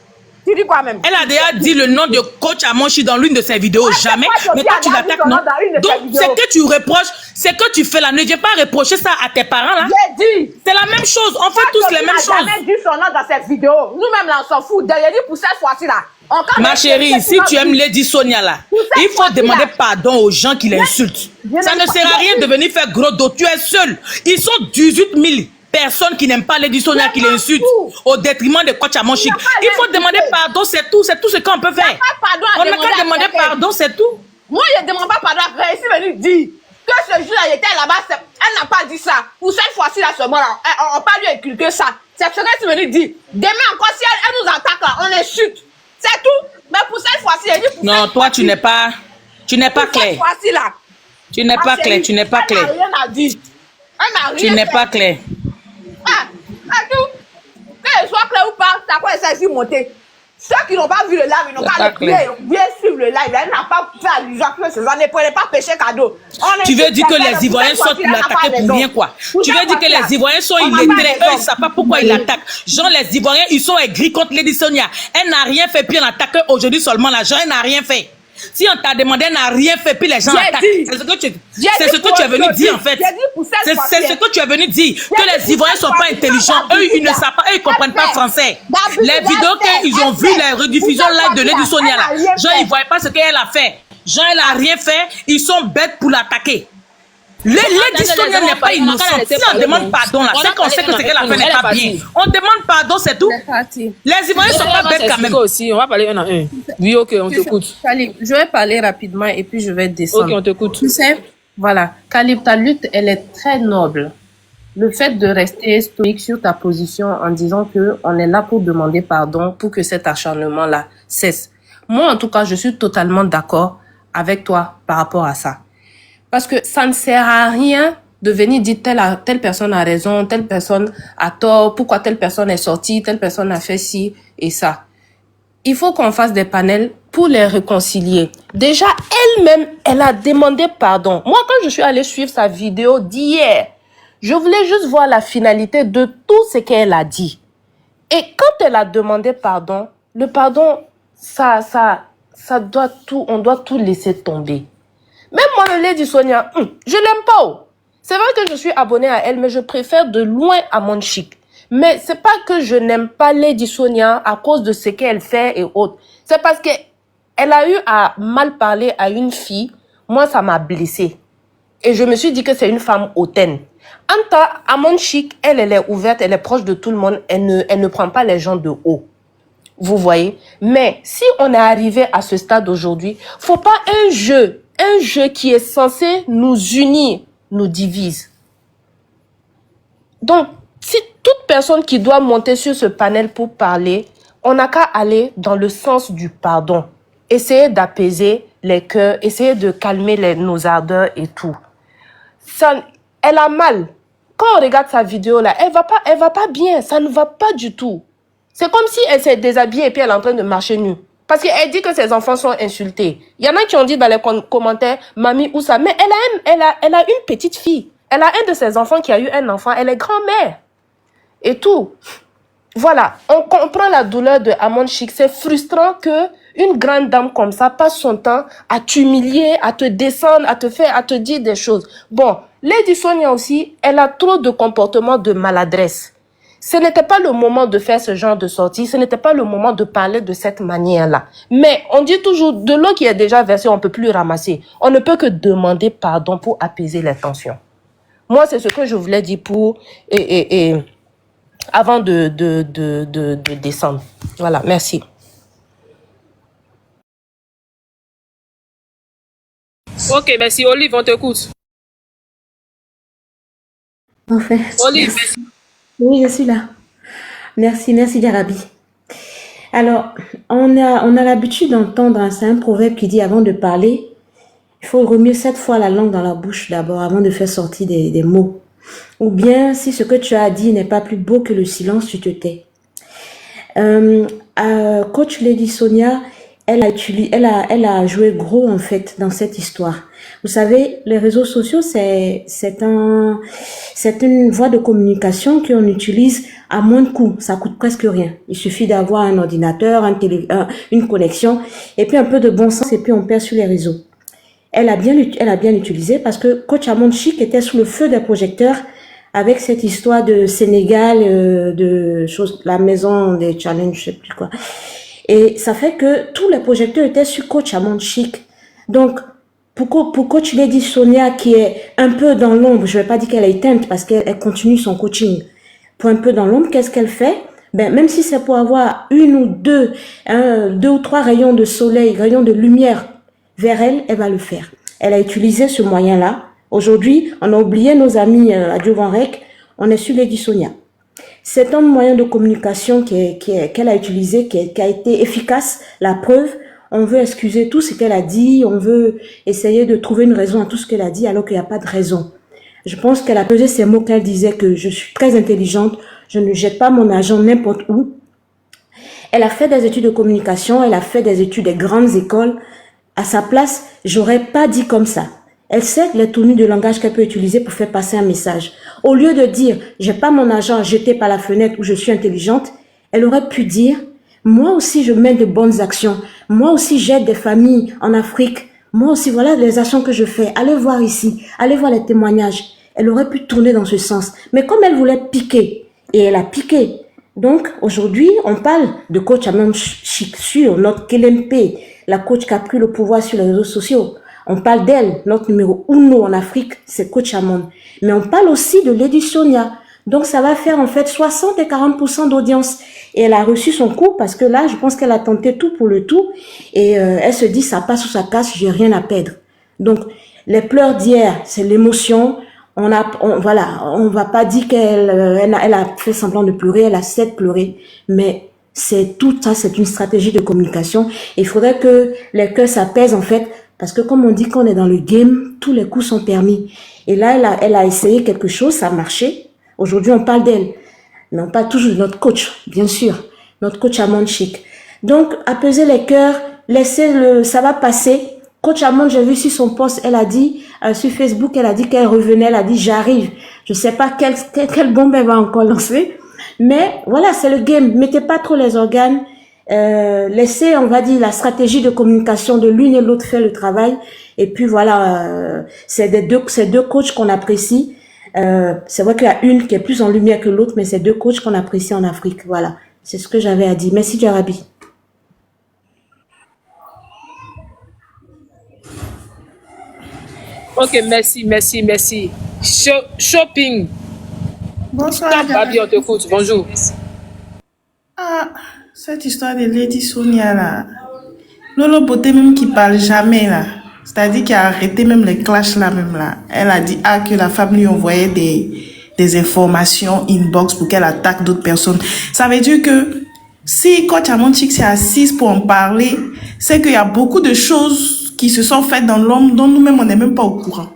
Tu dis quoi même? Elle a déjà dit le nom de coach à Monchi dans l'une de ses vidéos. Jamais. Mais toi, tu l'attaques, non? Donc, c'est que tu reproches, c'est que tu fais là. Ne viens pas reprocher ça à tes parents, là. J'ai dit. C'est la même chose. On fait tous les mêmes choses. Elle n'a jamais dit son nom dans cette vidéo. Nous-mêmes, là, on s'en fout. J'ai dit pour cette fois-ci, là. Ma chérie, si tu aimes Lady Sonia, là, il faut demander pardon aux gens qui l'insultent. Ça ne sert à rien de venir faire gros dos. Tu es seul. Ils sont 18 000. Personne qui n'aime pas Lady Sonia qui l'insulte au détriment de coach à mon chic. Il faut demander pardon, c'est tout ce qu'on peut faire. On n'a qu'à demander pardon, c'est tout. Moi, je ne demande pas pardon à Gracie venue dire que ce jour-là, il était là-bas, elle n'a pas dit ça. Pour cette fois-ci, là, seulement, on n'a pas lui inculquer ça. C'est ce qu'elle est venue dire. Demain encore, si elle nous attaque, là, on insulte. C'est tout. Mais pour cette fois-ci, elle dit pour non, toi, tu n'es pas clair. Cette fois-ci, là. Tu n'es pas clair, tu n'es pas clair. Elle n'a rien à dire. Tu n'es pas clair. Que ce soit clair ou pas, ça quoi ça monter. Ceux qui n'ont pas vu le live, ils n'ont pas bien suivre le live. Elle n'a pas fait allusion à ce genre. Ne prenez pas péché cadeau. Tu veux dire que les Ivoiriens sont pour l'attaquer pour rien, quoi? Tu veux dire que les Ivoiriens sont illettrés, eux, ils ne savent pas pourquoi ils l'attaquent. Genre, les Ivoiriens, ils sont aigris contre Lady Sonia. Elle n'a rien fait, puis elle attaque aujourd'hui seulement. La gens, elle n'a rien fait. Si on t'a demandé, elle n'a rien fait, puis les gens attaquent. C'est ce que tu es venu dire, en fait. C'est ce que tu es venu dire. Que les Ivoiriens ne sont pas intelligents. Eux, ils ne savent pas, eux, ils ne comprennent pas français. Les vidéos qu'ils ont vues, les rediffusions live de Lady Sonia, là, genre, ils ne voyaient pas ce qu'elle a fait. Genre, elle n'a rien fait, ils sont bêtes pour l'attaquer. Lady Sonia n'est pas innocente. Si on demande pardon, là, c'est qu'on sait que ce qu'elle a fait n'est pas bien. On demande pardon, c'est tout. Les Ivoiriens ne sont pas bêtes quand même. Aussi, on va parler un à un. Oui, ok, on t'écoute. Khalib, je vais parler rapidement et puis je vais descendre. Ok, on t'écoute. Tu sais, voilà, Khalib, ta lutte, elle est très noble. Le fait de rester stoïque sur ta position en disant que on est là pour demander pardon pour que cet acharnement-là cesse. Moi, en tout cas, je suis totalement d'accord avec toi par rapport à ça. Parce que ça ne sert à rien de venir dire telle personne a raison, telle personne a tort, pourquoi telle personne est sortie, telle personne a fait ci et ça. Il faut qu'on fasse des panels pour les réconcilier. Déjà, elle-même, elle a demandé pardon. Moi, quand je suis allée suivre sa vidéo d'hier, je voulais juste voir la finalité de tout ce qu'elle a dit. Et quand elle a demandé pardon, le pardon, ça doit tout, on doit tout laisser tomber. Même moi, le Lady Sonia, je l'aime pas. Oh. C'est vrai que je suis abonnée à elle, mais je préfère de loin Amon Chic. Mais c'est pas que je n'aime pas Lady Sonia à cause de ce qu'elle fait et autres. C'est parce que elle a eu à mal parler à une fille. Moi, ça m'a blessée. Et je me suis dit que c'est une femme hautaine. Anta, Amon Chic, elle est ouverte, elle est proche de tout le monde. Elle ne prend pas les gens de haut. Vous voyez? Mais si on est arrivé à ce stade aujourd'hui, faut pas un jeu qui est censé nous unir, nous divise. Donc, si toute personne qui doit monter sur ce panel pour parler, on n'a qu'à aller dans le sens du pardon. Essayer d'apaiser les cœurs, essayer de calmer nos ardeurs et tout. Ça, elle a mal. Quand on regarde sa vidéo là, elle va pas bien. Ça ne va pas du tout. C'est comme si elle s'est déshabillée et puis elle est en train de marcher nue. Parce qu'elle dit que ses enfants sont insultés. Il y en a qui ont dit dans les commentaires, Mamie, où ça? Mais elle a une petite fille. Elle a un de ses enfants qui a eu un enfant. Elle est grand-mère. Et tout. Voilà. On comprend la douleur de Amon Chic. C'est frustrant que une grande dame comme ça passe son temps à t'humilier, à te descendre, à te dire des choses. Bon, Lady Sonia aussi, elle a trop de comportements de maladresse. Ce n'était pas le moment de faire ce genre de sortie, ce n'était pas le moment de parler de cette manière-là. Mais on dit toujours, de l'eau qui est déjà versée, on ne peut plus ramasser. On ne peut que demander pardon pour apaiser les tensions. Moi, c'est ce que je voulais dire pour... avant de descendre. Voilà, merci. Ok, merci. Olive, on t'écoute. En fait. Olive. Oui, je suis là. Merci Jarabi. Alors, on a l'habitude d'entendre, c'est un proverbe qui dit avant de parler, il faut remuer 7 fois la langue dans la bouche d'abord avant de faire sortir des mots. Ou bien, si ce que tu as dit n'est pas plus beau que le silence, tu te tais. Coach Lady Sonia, elle a joué gros en fait dans cette histoire. Vous savez, les réseaux sociaux, c'est une voie de communication qu'on utilise à moins de coûts. Ça coûte presque rien. Il suffit d'avoir un ordinateur, une connexion, et puis un peu de bon sens, et puis on perd sur les réseaux. Elle a bien utilisé parce que Coach Amon Chic était sous le feu des projecteurs avec cette histoire de Sénégal, la maison des challenges, je sais plus quoi. Et ça fait que tous les projecteurs étaient sur Coach Amon Chic. Donc, pour Coach Lady Sonia, qui est un peu dans l'ombre, je vais pas dire qu'elle est éteinte parce qu'elle continue son coaching. Pour un peu dans l'ombre, qu'est-ce qu'elle fait? Ben, même si c'est pour avoir deux ou trois rayons de soleil, rayons de lumière vers elle, elle va le faire. Elle a utilisé ce moyen-là. Aujourd'hui, on a oublié nos amis à Diovan-Rec, on est sur Lady Sonia. C'est un moyen de communication qu'elle a utilisé, qui a été efficace. La preuve, on veut excuser tout ce qu'elle a dit, on veut essayer de trouver une raison à tout ce qu'elle a dit alors qu'il n'y a pas de raison. Je pense qu'elle a pesé ces mots qu'elle disait que je suis très intelligente, je ne jette pas mon argent n'importe où. Elle a fait des études de communication, elle a fait des études des grandes écoles. À sa place, j'aurais pas dit comme ça. Elle sait les tournures de langage qu'elle peut utiliser pour faire passer un message. Au lieu de dire « j'ai pas mon argent jeté par la fenêtre ou je suis intelligente », elle aurait pu dire « moi aussi je mène de bonnes actions, moi aussi j'aide des familles en Afrique, moi aussi voilà les actions que je fais, allez voir ici, allez voir les témoignages ». Elle aurait pu tourner dans ce sens. Mais comme elle voulait piquer, et elle a piqué, donc aujourd'hui on parle de coach Amon Chic sur notre KLMP, la coach qui a pris le pouvoir sur les réseaux sociaux. On parle d'elle, notre numéro 1 en Afrique, c'est Coach Amon. Mais on parle aussi de Lady Sonia. Donc, ça va faire en fait 60 et 40% d'audience. Et elle a reçu son coup parce que là, je pense qu'elle a tenté tout pour le tout. Et elle se dit, ça passe ou ça casse, j'ai rien à perdre. Donc, les pleurs d'hier, c'est l'émotion. Voilà, on va pas dire qu'elle elle a fait semblant de pleurer, elle a certes pleuré, mais c'est tout ça, c'est une stratégie de communication. Il faudrait que les cœurs s'apaisent en fait, parce que comme on dit qu'on est dans le game, tous les coups sont permis. Et là, elle a essayé quelque chose, ça a marché. Aujourd'hui, on parle d'elle, mais on parle toujours de notre coach, bien sûr, notre coach Amon Chic. Donc, apaiser les cœurs, ça va passer. Coach Amon, j'ai vu sur son post, elle a dit, sur Facebook, elle a dit qu'elle revenait, elle a dit j'arrive. Je sais pas quelle bombe elle va encore lancer, mais voilà, c'est le game. Mettez pas trop les organes, laissez, on va dire, la stratégie de communication de l'une et l'autre faire le travail. Et puis voilà, c'est deux coachs qu'on apprécie. C'est vrai qu'il y a une qui est plus en lumière que l'autre, mais c'est deux coachs qu'on apprécie en Afrique. Voilà, c'est ce que j'avais à dire. Merci Jarabi. Ok, merci. Shopping. Bonsoir. Babi, on t'écoute. Bonjour. Ah, cette histoire de Lady Sonia là. Lolo Beauté même qui parle jamais là. C'est-à-dire qu'il a arrêté même les clashs là même là. Elle a dit que la femme lui envoyait des informations inbox pour qu'elle attaque d'autres personnes. Ça veut dire que si Coach Amon Chic s'est assise pour en parler, c'est qu'il y a beaucoup de choses qui se sont faites dans l'homme dont nous-mêmes on n'est même pas au courant.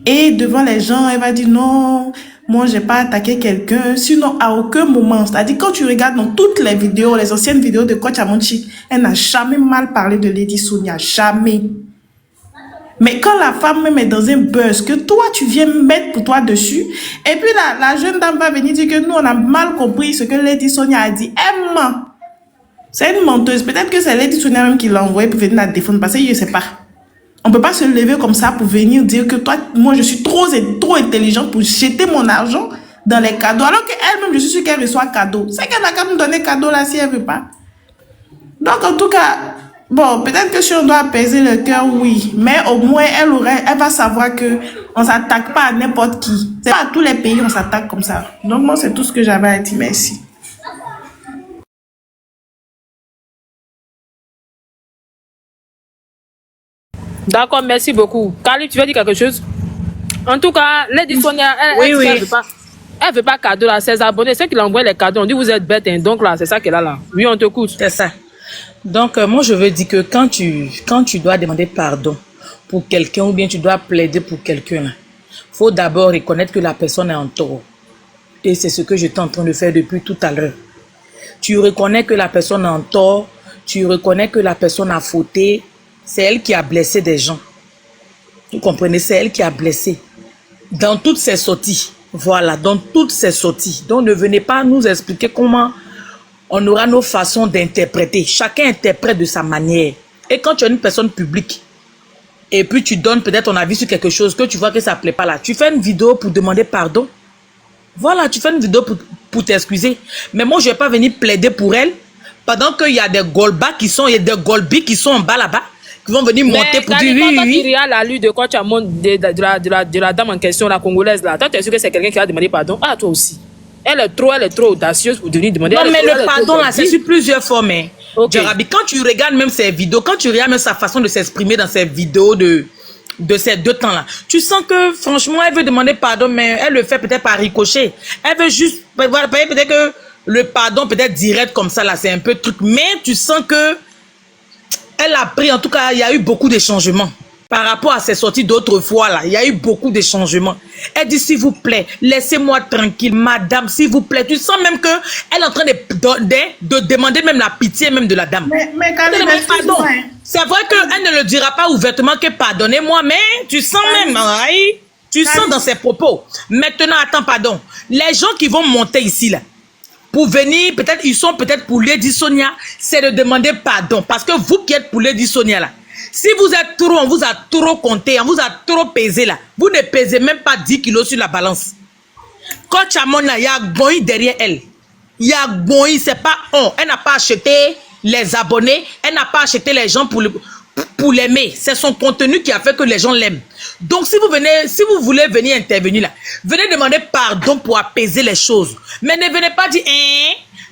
Et devant les gens, elle va dire non, moi j'ai pas attaqué quelqu'un. Sinon, à aucun moment, c'est-à-dire quand tu regardes dans toutes les vidéos, les anciennes vidéos de Coach Amon Chic, elle n'a jamais mal parlé de Lady Sonia, jamais. Mais quand la femme même est dans un buzz, que toi tu viens mettre pour toi dessus, et puis la jeune dame va venir dire que nous on a mal compris ce que Lady Sonia a dit. Elle ment. C'est une menteuse. Peut-être que c'est Lady Sonia même qui l'a envoyé pour venir la défendre, parce que je ne sais pas. On ne peut pas se lever comme ça pour venir dire que toi, moi je suis trop intelligente pour jeter mon argent dans les cadeaux, alors qu'elle-même, je suis sûre qu'elle reçoit cadeau. C'est qu'elle n'a qu'à me donner cadeau là si elle ne veut pas. Donc en tout cas, bon, peut-être que si on doit apaiser le cœur, oui. Mais au moins, elle va savoir que on ne s'attaque pas à n'importe qui. C'est pas à tous les pays on s'attaque comme ça. Donc moi, c'est tout ce que j'avais à dire. Merci. D'accord, merci beaucoup. Khalid, tu veux dire quelque chose? En tout cas, Lady Sonia, elle veut pas cadeau là. Ses abonnés, ceux qui l'envoient les cadeaux, on dit vous êtes bête, hein. Donc là, c'est ça qu'elle a là. Oui, on te écoute. C'est ça. Donc, moi, je veux dire que quand tu dois demander pardon pour quelqu'un ou bien tu dois plaider pour quelqu'un, faut d'abord reconnaître que la personne est en tort. Et c'est ce que j'étais en train de faire depuis tout à l'heure. Tu reconnais que la personne est en tort, tu reconnais que la personne a fauté. C'est elle qui a blessé des gens. Vous comprenez? C'est elle qui a blessé. Dans toutes ses sorties. Voilà, dans toutes ses sorties. Donc, ne venez pas nous expliquer comment on aura nos façons d'interpréter. Chacun interprète de sa manière. Et quand tu es une personne publique, et puis tu donnes peut-être ton avis sur quelque chose, que tu vois que ça ne plaît pas là, tu fais une vidéo pour demander pardon. Voilà, tu fais une vidéo pour t'excuser. Mais moi, je ne vais pas venir plaider pour elle pendant qu'il y a des golbas qui sont, il y a des golbis qui sont en bas là-bas, qui vont venir monter pour dire oui, oui. Il y a la lutte de Coach Amon de la dame en question, la congolaise là. Toi, tu es sûr que c'est quelqu'un qui a demandé pardon? Ah, toi aussi. Elle est trop audacieuse pour venir demander. Non, mais le pardon là, c'est sur plusieurs formes. Hein. Okay. Jarabi, quand tu regardes même ses vidéos, quand tu regardes même sa façon de s'exprimer dans ses vidéos de ces 2 temps là, tu sens que franchement, elle veut demander pardon, mais elle le fait peut-être par ricochet. Elle veut juste, peut-être que le pardon peut-être direct comme ça là, c'est un peu truc, mais tu sens que elle a pris, en tout cas, il y a eu beaucoup de changements. Par rapport à ses sorties d'autres fois, là, il y a eu beaucoup de changements. Elle dit, s'il vous plaît, laissez-moi tranquille, madame, s'il vous plaît. Tu sens même qu'elle est en train de demander même la pitié même de la dame. Mais pardon. C'est vrai qu'elle ne le dira pas ouvertement que pardonnez-moi, mais tu sens même, tu sens dans ses propos. Maintenant, attends, pardon. Les gens qui vont monter ici, là, pour venir, peut-être, ils sont peut-être pour Lady Sonia, c'est de demander pardon. Parce que vous qui êtes pour Lady Sonia, là, si vous êtes trop, on vous a trop compté, on vous a trop pesé, là, vous ne pesez même pas 10 kilos sur la balance. Coach Amon, il y a Goï derrière elle. Il y a Goï, c'est pas on. Elle n'a pas acheté les abonnés, elle n'a pas acheté les gens pour l'aimer. C'est son contenu qui a fait que les gens l'aiment. Donc, si vous voulez venir intervenir là, venez demander pardon pour apaiser les choses. Mais ne venez pas dire,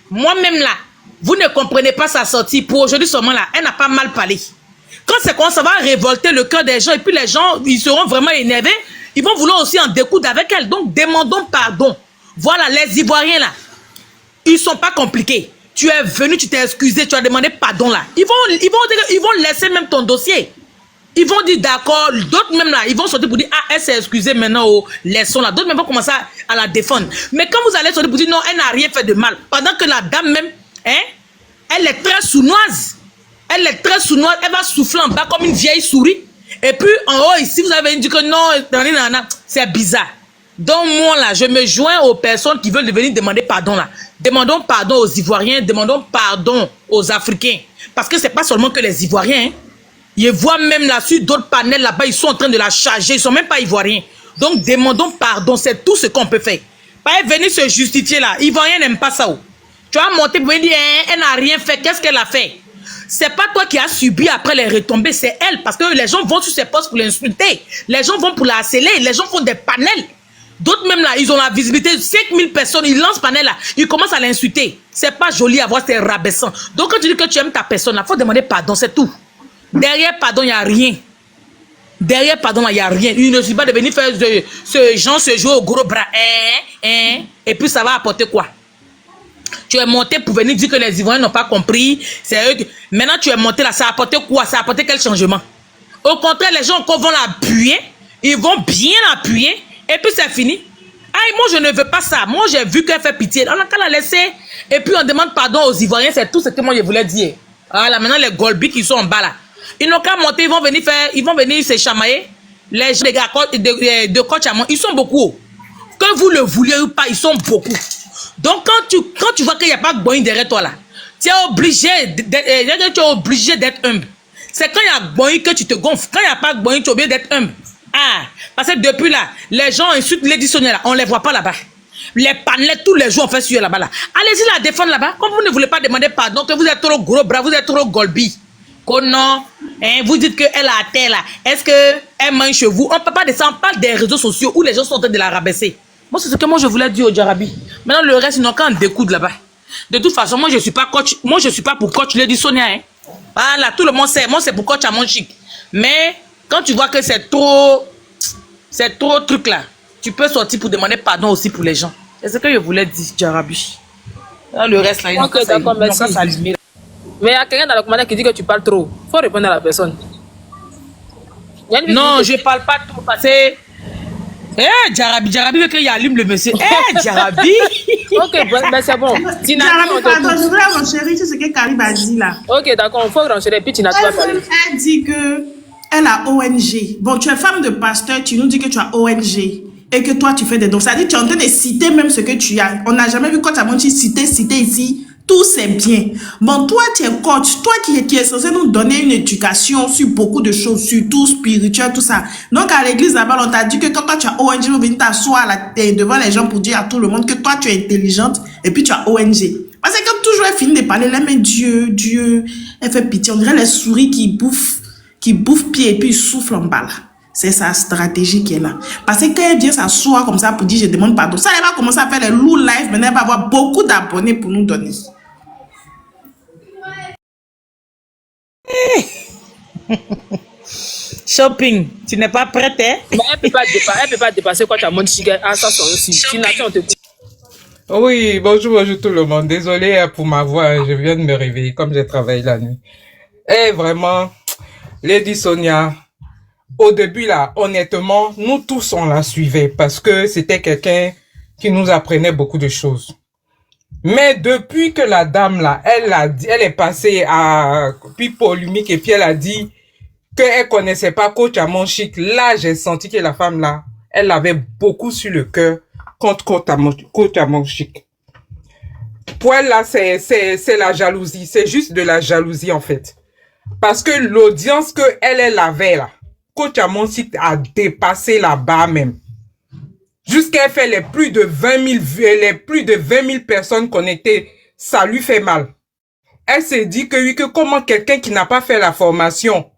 moi-même là, vous ne comprenez pas sa sortie. Pour aujourd'hui seulement là, elle n'a pas mal parlé. Quand c'est comme ça va révolter le cœur des gens et puis les gens, ils seront vraiment énervés. Ils vont vouloir aussi en découdre avec elle. Donc, demandons pardon. Voilà, les Ivoiriens là, ils sont pas compliqués. Tu es venu, tu t'es excusé, tu as demandé pardon là. Ils vont laisser même ton dossier. Ils vont dire d'accord, d'autres même là, ils vont sortir pour dire ah, elle s'est excusée maintenant, oh, laissons là. D'autres même vont commencer à la défendre. Mais quand vous allez sortir pour dire non, elle n'a rien fait de mal, pendant que la dame même, elle est très sournoise. Elle est très sournoise, elle va souffler en bas comme une vieille souris. Et puis en haut ici, vous avez dit que non, c'est bizarre. Donc moi là, je me joins aux personnes qui veulent venir demander pardon là. Demandons pardon aux Ivoiriens, demandons pardon aux Africains. Parce que c'est pas seulement que les Ivoiriens. Ils voient même là sur d'autres panels là-bas, ils sont en train de la charger, ils sont même pas Ivoiriens. Donc demandons pardon, c'est tout ce qu'on peut faire. Pas venir se justifier là, Ivoiriens n'aiment pas ça. Tu vas monter pour dire, elle n'a rien fait, qu'est-ce qu'elle a fait? C'est pas toi qui as subi après les retombées, c'est elle. Parce que les gens vont sur ses postes pour l'insulter. Les gens vont pour la harceler, les gens font des panels. D'autres même là, ils ont la visibilité de 5000 personnes, ils lancent panel là, ils commencent à l'insulter. C'est pas joli à voir, c'est rabaissant. Donc quand tu dis que tu aimes ta personne, il faut demander pardon, c'est tout. Derrière pardon, il n'y a rien. Derrière pardon, il n'y a rien. Il ne suffit pas de venir faire ce genre, se jouer au gros bras. Et puis ça va apporter quoi? Tu es monté pour venir dire que les Ivoiriens n'ont pas compris. C'est eux que... Maintenant tu es monté là, ça a apporté quoi? Ça a apporté quel changement? Au contraire, les gens encore vont l'appuyer. Ils vont bien l'appuyer. Et puis c'est fini. Aïe, moi je ne veux pas ça. Moi j'ai vu qu'elle fait pitié. On a qu'à la laisser. Et puis on demande pardon aux Ivoiriens. C'est tout ce que moi je voulais dire. Voilà, maintenant les Golbi qui sont en bas là. Ils n'ont qu'à monter, ils vont venir se chamailler. Les gars de Kochamon, ils sont beaucoup. Que vous le vouliez ou pas, ils sont beaucoup. Donc quand tu vois qu'il n'y a pas de Boeing derrière toi là, tu es obligé d'être humble. C'est quand il y a Boeing que tu te gonfles. Quand il n'y a pas de Boeing, tu es obligé d'être humble. Ah, parce que depuis là, les gens insultent Lady Sonia là, on ne les voit pas là-bas. Les panels, tous les jours, on fait suivre là-bas là. Allez-y la défendre là-bas. Comme vous ne voulez pas demander pardon, que vous êtes trop gros bras, vous êtes trop Golbi. Que non, vous dites qu'elle a terre là. Est-ce qu'elle mange chez vous? On ne peut pas descendre, on parle des réseaux sociaux où les gens sont en train de la rabaisser. Moi, c'est ce que moi je voulais dire au Djarabi. Maintenant, le reste, ils n'ont qu'à en découdre là-bas. De toute façon, moi, je ne suis pas coach. Moi, je ne suis pas pour coach Lady Sonia. Voilà, tout le monde sait. Moi, c'est pour coach à mon chic. Mais quand tu vois que c'est trop truc là, tu peux sortir pour demander pardon aussi pour les gens. C'est ce que je voulais dire, Djarabi. Le reste là, ils n'ont qu'à s'allumer. Mais il y a quelqu'un dans le commentaire qui dit que tu parles trop. Il faut répondre à la personne. Non, je ne parle pas trop parce que... Djarabi veut qu'il allume le monsieur. Djarabi. Ok, ben c'est bon. Djarabi, pardon, je voulais renchérir sur ce que Karib a dit là. Ok, d'accord, il faut renchérir. Puis Tina, tu vas parler. Elle dit que elle a ONG. Bon, tu es femme de pasteur, tu nous dis que tu as ONG. Et que toi, tu fais des dons. Ça dit, tu es en train de citer même ce que tu as. On n'a jamais vu quand tu as cité ici. Tout c'est bien. Bon, toi, tu es coach. Toi qui es censé nous donner une éducation sur beaucoup de choses, sur tout spirituel, tout ça. Donc, à l'église là-bas, on t'a dit que quand toi, tu as ONG, vous venez t'asseoir devant les gens pour dire à tout le monde que toi, tu es intelligente et puis tu as ONG. Parce que quand toujours elle finit de parler, elle met Dieu, elle fait pitié. On dirait les souris qui bouffent pied et puis ils soufflent en bas là. C'est sa stratégie qui est là. Parce que quand elle vient s'asseoir comme ça pour dire je demande pardon, ça elle va commencer à faire les loups live, mais elle va avoir beaucoup d'abonnés pour nous donner. Shopping, tu n'es pas prête, hein? Mais elle peut pas dépasser quoi tu as mon chic à ça son aussi. Sinon, on te coupe. Oui, bonjour tout le monde. Désolé pour ma voix, je viens de me réveiller comme j'ai travaillé la nuit. Et vraiment, Lady Sonia, au début là, honnêtement, nous tous on la suivait parce que c'était quelqu'un qui nous apprenait beaucoup de choses. Mais depuis que la dame là, elle est passée à puis polémique et puis elle a dit qu'elle connaissait pas Coach Amon Chic, là j'ai senti que la femme là, elle avait beaucoup sur le cœur contre Coach Amon Chic. Pour elle là, c'est la jalousie, c'est juste de la jalousie en fait. Parce que l'audience que elle avait là, Coach Amon Chic a dépassé là-bas même. Jusqu'à faire les plus de 20 000 personnes connectées, ça lui fait mal. Elle s'est dit que oui, que comment quelqu'un qui n'a pas fait la formation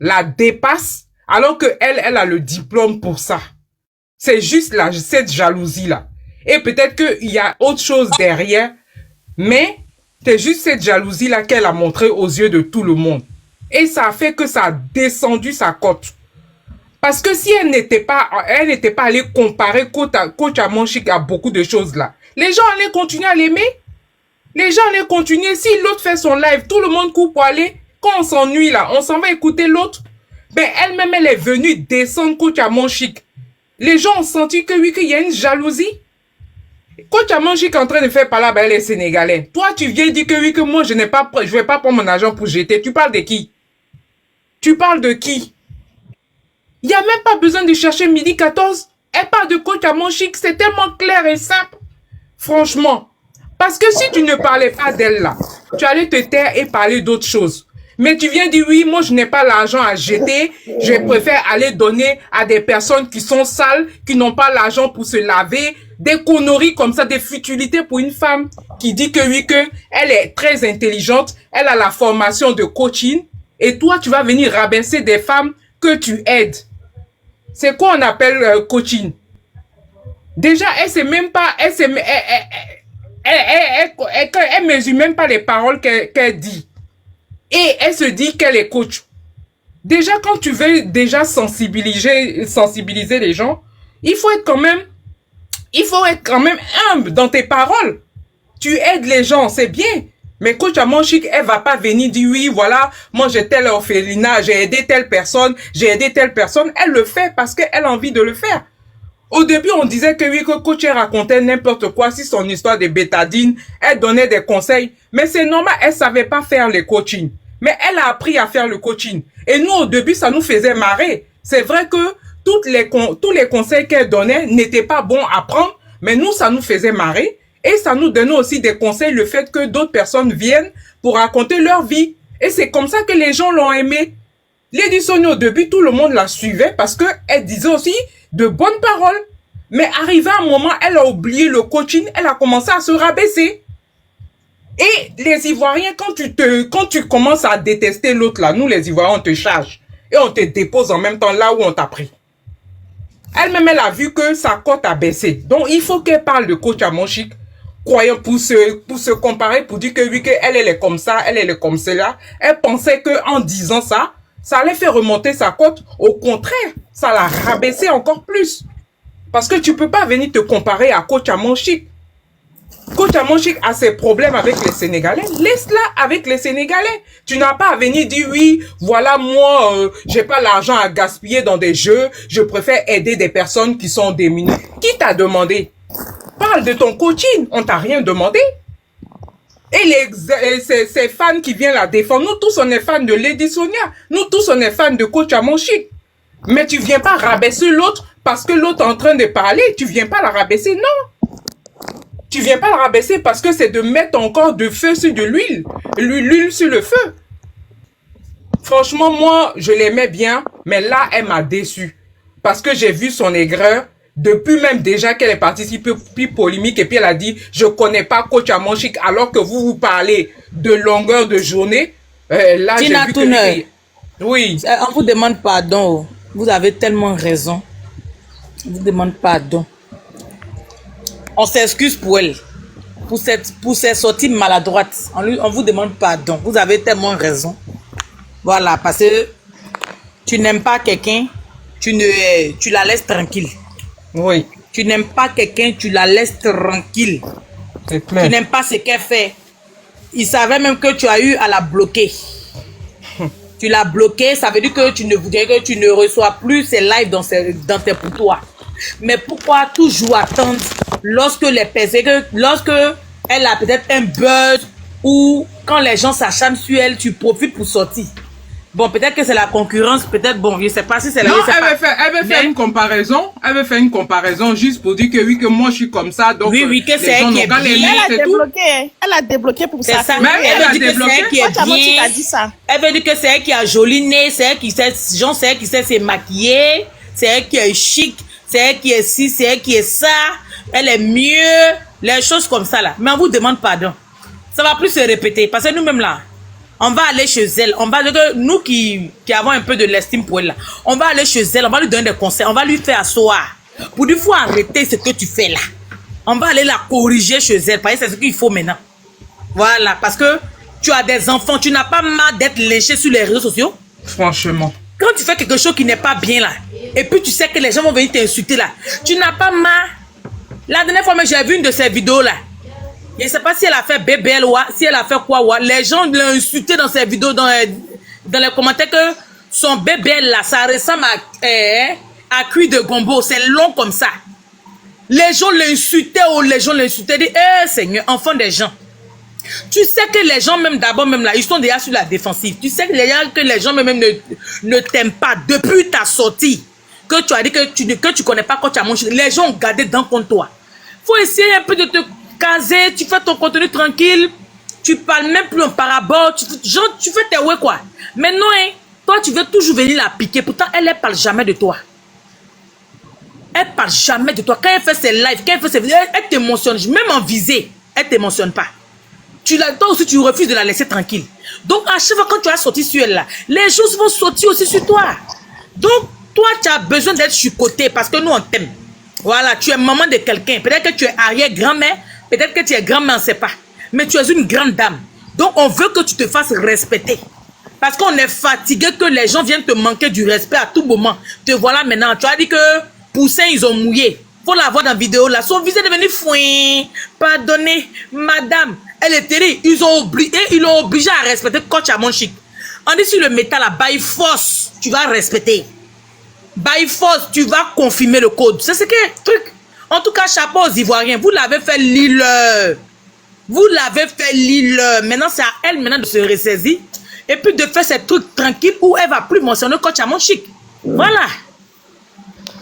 la dépasse alors que elle a le diplôme pour ça. C'est juste cette jalousie-là. Et peut-être qu'il y a autre chose derrière, mais c'est juste cette jalousie-là qu'elle a montrée aux yeux de tout le monde. Et ça a fait que ça a descendu sa cote. Parce que si elle n'était pas allée comparer Coach Amon Chic à beaucoup de choses là, les gens allaient continuer à l'aimer. Les gens allaient continuer. Si l'autre fait son live, tout le monde court pour aller. Quand on s'ennuie là, on s'en va écouter l'autre. Ben elle-même, elle est venue descendre Coach Amon Chic. Les gens ont senti que oui, qu'il y a une jalousie. Coach Amon Chic est en train de faire parler avec les Sénégalais. Toi, tu viens dire que oui, que moi, je vais pas prendre mon argent pour jeter. Tu parles de qui? Tu parles de qui? Il n'y a même pas besoin de chercher midi 14. Elle parle de Coach Amon Chic. C'est tellement clair et simple. Franchement. Parce que si tu ne parlais pas d'elle là, tu allais te taire et parler d'autres choses. Mais tu viens dire oui, moi je n'ai pas l'argent à jeter. Je préfère aller donner à des personnes qui sont sales, qui n'ont pas l'argent pour se laver. Des conneries comme ça, des futilités pour une femme qui dit que oui, que elle est très intelligente. Elle a la formation de coaching. Et toi, tu vas venir rabaisser des femmes que tu aides. C'est quoi on appelle coaching? Déjà, elle mesure même pas les paroles qu'elle dit. Et elle se dit qu'elle est coach. Déjà, quand tu veux déjà sensibiliser les gens, il faut être quand même humble dans tes paroles. Tu aides les gens, c'est bien. Mais Coach Amon Chic, elle va pas venir dire oui, voilà, moi j'ai tel orphelinat, j'ai aidé telle personne, j'ai aidé telle personne. Elle le fait parce qu'elle a envie de le faire. Au début, on disait que oui, que Coach racontait n'importe quoi, si son histoire de bétadine, elle donnait des conseils. Mais c'est normal, elle savait pas faire le coaching. Mais elle a appris à faire le coaching. Et nous, au début, ça nous faisait marrer. C'est vrai que tous les conseils qu'elle donnait n'étaient pas bons à prendre, mais nous, ça nous faisait marrer. Et ça nous donnait aussi des conseils, le fait que d'autres personnes viennent pour raconter leur vie. Et c'est comme ça que les gens l'ont aimé. Lady Sonia, au début, tout le monde la suivait parce qu'elle disait aussi de bonnes paroles. Mais arrivé à un moment, elle a oublié le coaching, elle a commencé à se rabaisser. Et les Ivoiriens, quand tu commences à détester l'autre là, nous les Ivoiriens, on te charge. Et on te dépose en même temps là où on t'a pris. Elle-même, elle a vu que sa cote a baissé. Donc, il faut qu'elle parle de Coach Amon Chic, croyant pour se comparer, pour dire que oui, elle est comme ça, elle est comme cela. Elle pensait qu'en disant ça, ça allait faire remonter sa cote. Au contraire, ça l'a rabaissé encore plus. Parce que tu peux pas venir te comparer à Coach Amon Chic. Coach Amon Chic a ses problèmes avec les Sénégalais. Laisse-la avec les Sénégalais. Tu n'as pas à venir dire oui, voilà, moi, j'ai pas l'argent à gaspiller dans des jeux. Je préfère aider des personnes qui sont démunies. Qui t'a demandé? Parle de ton coaching. On t'a rien demandé. Et ces fans qui viennent la défendre, nous tous on est fans de Lady Sonia. Nous tous on est fans de Coach Amon Chic. Mais tu viens pas rabaisser l'autre parce que l'autre est en train de parler. Tu viens pas la rabaisser, non. Tu viens pas la rabaisser parce que c'est de mettre encore de feu sur de l'huile. L'huile sur le feu. Franchement, moi, je l'aimais bien, mais là, elle m'a déçu. Parce que j'ai vu son aigreur, depuis même déjà qu'elle est partie si peu polémique, et puis elle a dit, je connais pas Coach Amon Chic, alors que vous parlez de longueur de journée. Là, j'ai vu que... Oui. On vous demande pardon. Vous avez tellement raison. On vous demande pardon. On s'excuse pour elle. Pour ses sorties maladroites. On vous demande pardon. Vous avez tellement raison. Voilà, parce que tu n'aimes pas quelqu'un, tu la laisses tranquille. Oui. Tu n'aimes pas quelqu'un, tu la laisses tranquille. C'est clair. Tu n'aimes pas ce qu'elle fait. Il savait même que tu as eu à la bloquer. Tu l'as bloqué, ça veut dire que tu ne reçois plus ses lives dans tes poutoirs. Mais pourquoi toujours attendre lorsque elle a peut-être un buzz ou quand les gens s'acharnent sur elle, tu profites pour sortir. Bon, peut-être que c'est la concurrence, peut-être, bon, je sais pas si c'est la... Non, elle veut faire une comparaison. Elle veut faire une comparaison juste pour dire que oui, que moi je suis comme ça. Donc, oui, que c'est elle qui est bien. Elle a débloqué pour ça. Elle veut dire que c'est elle qui est bien. Elle veut dire que c'est elle qui a joli nez, c'est elle qui sait, c'est elle qui sait se maquiller, c'est elle qui est chic, c'est elle qui est ci, c'est elle qui est ça. Elle est mieux, les choses comme ça là. Mais on vous demande pardon. Ça va plus se répéter parce que nous-mêmes là, On va aller chez elle. Nous qui avons un peu de l'estime pour elle, là, on va aller chez elle, on va lui donner des conseils, on va lui faire asseoir. Pour dire, il faut arrêter ce que tu fais là. On va aller la corriger chez elle, parce que c'est ce qu'il faut maintenant. Voilà, parce que tu as des enfants, tu n'as pas marre d'être lynché sur les réseaux sociaux. Franchement. Quand tu fais quelque chose qui n'est pas bien là, et puis tu sais que les gens vont venir t'insulter là, tu n'as pas marre. La dernière fois, j'ai vu une de ces vidéos là. Je ne sais pas si elle a fait BBL ou si elle a fait quoi ou les gens l'ont insulté dans ses vidéos, dans les commentaires que son BBL là, ça ressemble à cuit de gombo, c'est long comme ça. Les gens l'insultaient ou les gens l'insultaient, disent, Seigneur, enfant des gens. Tu sais que les gens même d'abord même là, ils sont déjà sur la défensive. Tu sais que les gens même ne t'aiment pas depuis ta sortie. Que tu as dit que tu connais pas quand tu as mangé. Les gens ont gardé dans contre toi. Faut essayer un peu de te caser, tu fais ton contenu tranquille, tu parles même plus en parabole, tu fais tes ouais quoi. Mais non, hein, toi tu veux toujours venir la piquer, pourtant elle parle jamais de toi. Elle parle jamais de toi. Quand elle fait ses lives, quand elle fait ses vidéos, elle t'émotionne, même en visée, elle t'émotionne pas. Toi aussi tu refuses de la laisser tranquille. Donc à chaque fois quand tu as sorti sur elle là, les choses vont sortir aussi sur toi. Donc toi tu as besoin d'être chucoté parce que nous on t'aime. Voilà, tu es maman de quelqu'un, peut-être que tu es arrière-grand-mère, peut-être que tu es grand-mère, on ne sait pas. Mais tu es une grande dame. Donc, on veut que tu te fasses respecter. Parce qu'on est fatigué que les gens viennent te manquer du respect à tout moment. Te voilà maintenant. Tu as dit que Poussin, ils ont mouillé. Faut la voir dans la vidéo là. Son visage est devenu fouin. Pardonnez, madame. Elle est terrible. Ils l'ont obligé à respecter coach à mon chic. On dit sur le métal là, by force, tu vas respecter. By force, tu vas confirmer le code. C'est ce que truc. En tout cas, chapeau aux Ivoiriens. Vous l'avez fait l'île. Vous l'avez fait l'île. Maintenant, c'est à elle maintenant de se ressaisir. Et puis de faire ces trucs tranquilles où elle va plus mentionner coach à mon chic. Voilà.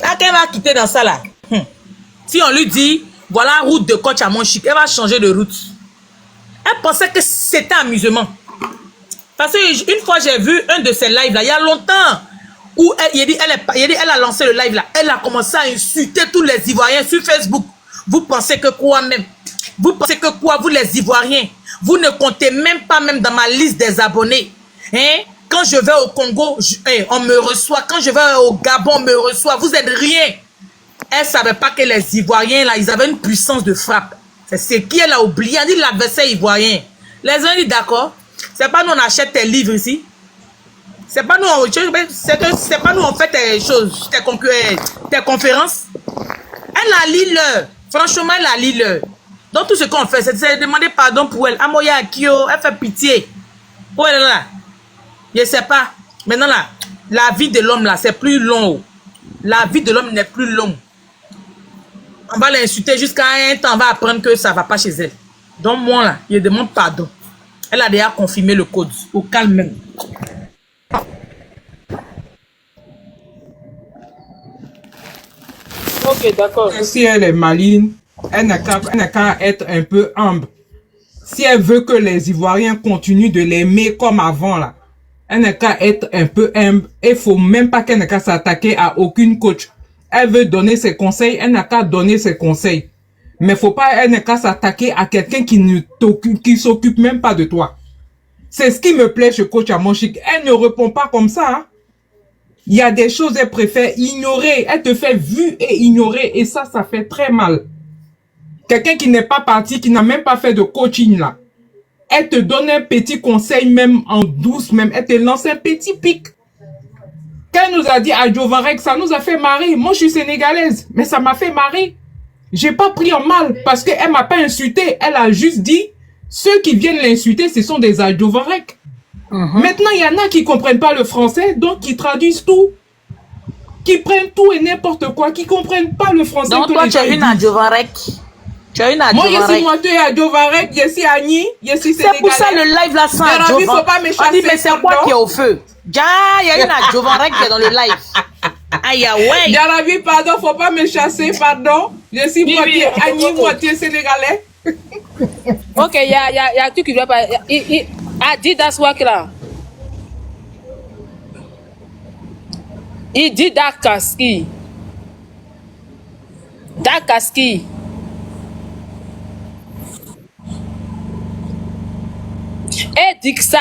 Là, qu'elle va quitter dans ça là. Si on lui dit, voilà route de coach à mon chic, elle va changer de route. Elle pensait que c'était amusement. Parce qu'une fois, j'ai vu un de ses lives là, il y a longtemps. Où elle a lancé le live là. Elle a commencé à insulter tous les Ivoiriens sur Facebook. Vous pensez que quoi même? Vous pensez que quoi, vous les Ivoiriens? Vous ne comptez même pas même dans ma liste des abonnés. Hein? Quand je vais au Congo, on me reçoit. Quand je vais au Gabon, on me reçoit. Vous êtes rien. Elle ne savait pas que les Ivoiriens là, ils avaient une puissance de frappe. C'est ce qu'elle a oublié. Elle dit l'adversaire ivoirien. Les gens disent d'accord. C'est pas nous on achète tes livres ici. C'est pas nous, c'est pas nous on fait tes choses, tes conférences. Elle a lu franchement, elle a lu Donc tout ce qu'on fait, c'est demander pardon pour elle. Amoya Akio, elle fait pitié. Oh là là, je sais pas. Maintenant là, la vie de l'homme là, c'est plus long. La vie de l'homme n'est plus longue. On va l'insulter jusqu'à un temps, on va apprendre que ça va pas chez elle. Donc moi là, je demande pardon. Elle a déjà confirmé le code. Au calme même. Ok, d'accord. Si elle est maligne, elle n'a qu'à être un peu humble. Si elle veut que les Ivoiriens continuent de l'aimer comme avant, là, elle n'a qu'à être un peu humble. Il faut même pas qu'elle n'a qu'à s'attaquer à aucune coach. Elle veut donner ses conseils, elle n'a qu'à donner ses conseils. Mais faut pas, elle n'a qu'à s'attaquer à quelqu'un qui s'occupe même pas de toi. C'est ce qui me plaît chez coach Amonchik. Elle ne répond pas comme ça, hein. Il y a des choses qu'elle préfère ignorer. Elle te fait vu et ignorer. Et ça fait très mal. Quelqu'un qui n'est pas parti, qui n'a même pas fait de coaching là. Elle te donne un petit conseil même en douce même. Elle te lance un petit pic. Quand elle nous a dit à Jovarek, ça nous a fait marrer. Moi je suis sénégalaise. Mais ça m'a fait marrer. J'ai pas pris en mal parce qu'elle m'a pas insulté. Elle a juste dit, ceux qui viennent l'insulter, ce sont des Adjovarek. Maintenant, il y en a qui comprennent pas le français, donc qui traduisent tout. Qui prennent tout et n'importe quoi, qui comprennent pas le français. Donc toi, tu as une Adjovarek. Tu as une Adjovarek. Moi, je suis moitié Adjovarek, je suis Annie, je suis sénégalaise. C'est pour ça le live là sans Adjovarek. Faut pas me chasser. On dit, mais c'est quoi qui est au feu? Il y a une Adjovarek qui est dans le live. Aïe, ouais. Jarabi, pardon, faut pas me chasser, pardon. Je suis moitié Annie, moitié sénégalais. Ok, il y a tout qui doit pas. Ah, dit d'aswak là. Il dit Dakaski. Dakaski. Dixa,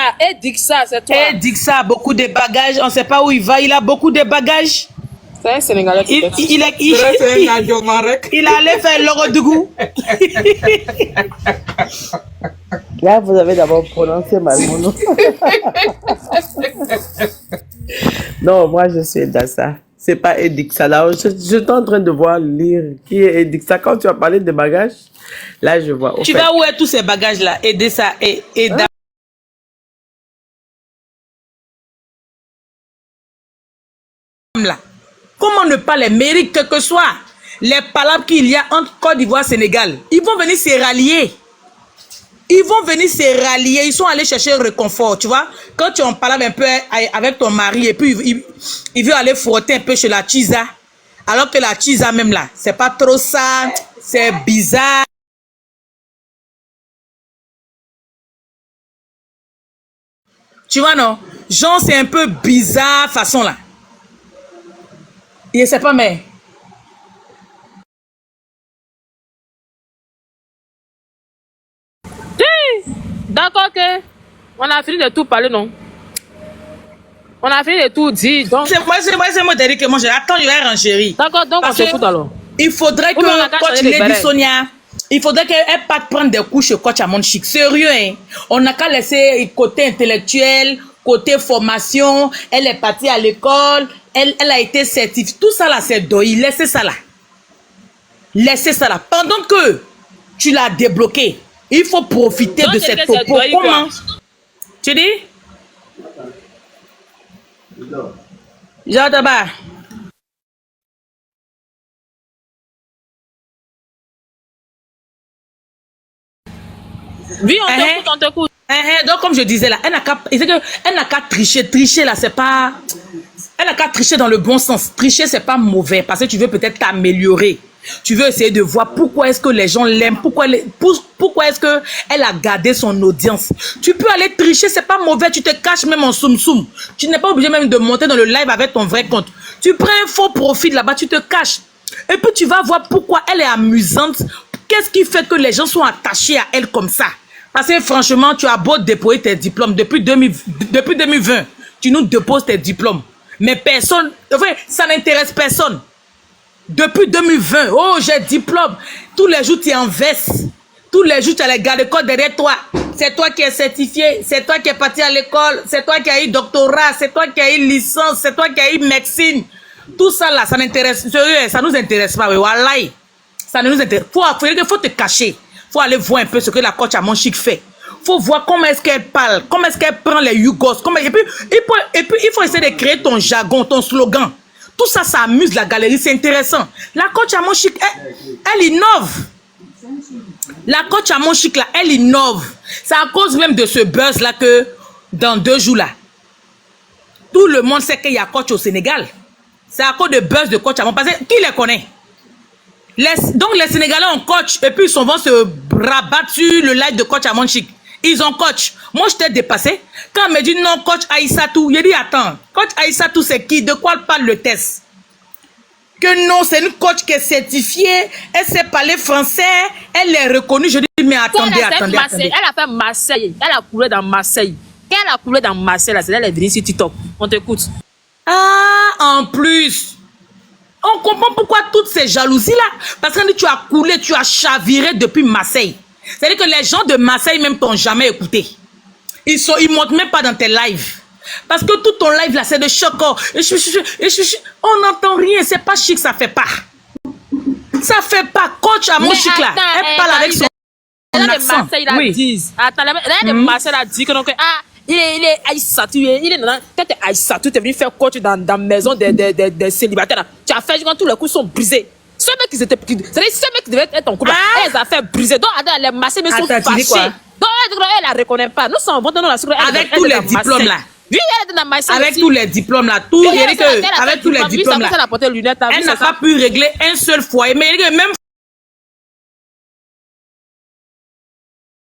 c'est toi. Et Dixa, beaucoup de bagages. On ne sait pas où il va. Il a beaucoup de bagages. C'est un Sénégalais qui il allait faire l'Orodougou. Là, vous avez d'abord prononcé mal mon nom. Non, moi, je suis Edassa. C'est pas Edixa. Là, je suis en train de voir lire qui est Edixa. Quand tu as parlé de bagages, là, je vois. Tu vas où est tous ces bagages-là? Edessa et Eda. Là. Comment ne pas les mériter, quel que soit les palabres qu'il y a entre Côte d'Ivoire et Sénégal? Ils vont venir se rallier. Ils vont venir se rallier. Ils sont allés chercher le réconfort, tu vois. Quand tu en parles un peu avec ton mari et puis il veut aller frotter un peu chez la Chisa. Alors que la Chisa même là, c'est pas trop ça. C'est bizarre. Tu vois, non? Genre, c'est un peu bizarre façon là. Je sais pas, mais... D'accord que on a fini de tout parler, non? On a fini de tout dire, donc... C'est moi derrière que moi, attends, je vais renchérir. D'accord, donc on se fout alors. Il faudrait que coach Lady Sonia, il faudrait qu'elle parte prendre des couches chez coach Amon Chic. Sérieux, hein? On n'a qu'à laisser côté intellectuel, côté formation, elle est partie à l'école, elle a été certifiée. Tout ça là, c'est doï. Laissez ça là. Laissez ça là. Pendant que tu l'as débloqué, il faut profiter de cette topo. Comment? Tu dis? Jean Tabar. Oui, on t'écoute. Donc, comme je disais là, elle n'a qu'à tricher. Tricher là, c'est pas... Elle n'a qu'à tricher dans le bon sens. Tricher, c'est pas mauvais parce que tu veux peut-être t'améliorer. Tu veux essayer de voir pourquoi est-ce que les gens l'aiment, pourquoi est-ce que elle a gardé son audience. Tu peux aller tricher, c'est pas mauvais, tu te caches même en soum-soum. Tu n'es pas obligé même de monter dans le live avec ton vrai compte. Tu prends un faux profil là-bas, tu te caches. Et puis tu vas voir pourquoi elle est amusante. Qu'est-ce qui fait que les gens sont attachés à elle comme ça? Parce que franchement, tu as beau déposer tes diplômes depuis 2020, tu nous déposes tes diplômes. Mais personne, enfin, ça n'intéresse personne. Depuis 2020, oh, j'ai diplôme. Tous les jours, tu es en veste. Tous les jours, tu as les gardes-côtes derrière toi. C'est toi qui es certifié. C'est toi qui es parti à l'école. C'est toi qui as eu doctorat. C'est toi qui as eu licence. C'est toi qui as eu médecine. Tout ça là, ça n'intéresse. Sérieux, ça nous intéresse pas. Wallahi. Ça ne nous intéresse. Faut te cacher. Faut aller voir un peu ce que la coach Amon Chic fait. Faut voir comment est-ce qu'elle parle. Comment est-ce qu'elle prend les Yougos. Et puis, il faut essayer de créer ton jargon, ton slogan. Tout ça, ça amuse la galerie, c'est intéressant. La coach Amon Chic, elle innove. La coach Amon Chic, là, elle innove. C'est à cause même de ce buzz-là que, dans 2 jours, là, tout le monde sait qu'il y a coach au Sénégal. C'est à cause de buzz de coach Amon. Parce que qui les connaît? Donc, les Sénégalais ont coach, et puis ils vont se rabattre sur le live de coach Amon Chic. Ils ont coach. Moi, je t'ai dépassé. Quand on me dit non, coach Aïssatou, j'ai dit attends, coach Aïssatou, c'est qui? De quoi parle le test? Que non, c'est une coach qui est certifiée, elle sait parler français, elle est reconnue. Je dis, mais attendez. Elle a fait Marseille, elle a coulé dans Marseille. Quand elle a coulé dans Marseille, c'est elle est venue sur TikTok. On t'écoute. Ah, en plus, on comprend pourquoi toutes ces jalousies-là. Parce que tu as coulé, tu as chaviré depuis Marseille. C'est-à-dire que les gens de Marseille même t'ont jamais écouté. Ils montent même pas dans tes lives. Parce que tout ton live là, c'est de choc. On n'entend rien, c'est pas chic, ça fait pas. Ça fait pas. Coach Amon Chic là, elle parle avec son accent. Marseille, oui. Attends, de Marseille a dit que donc, il est Aïssatou, il est dans quand t'es Aïssatou, t'es venu faire coach dans la maison des célibataires. Là. Tu as fait quand tous les coups sont brisés. Ceux mecs qui étaient pris, c'est-à-dire ceux mecs qui devaient être en couple, elles ont fait briser. Donc, les Marseillais mais sont fâchés. Donc, elle la reconnaît pas. Nous sommes dans la sécurité. Avec tous les diplômes là. Oui, elle est dans Marseille. Avec tous les diplômes là. Avec tous les diplômes là. Elle n'a pas pu régler un seul foyer. Mais même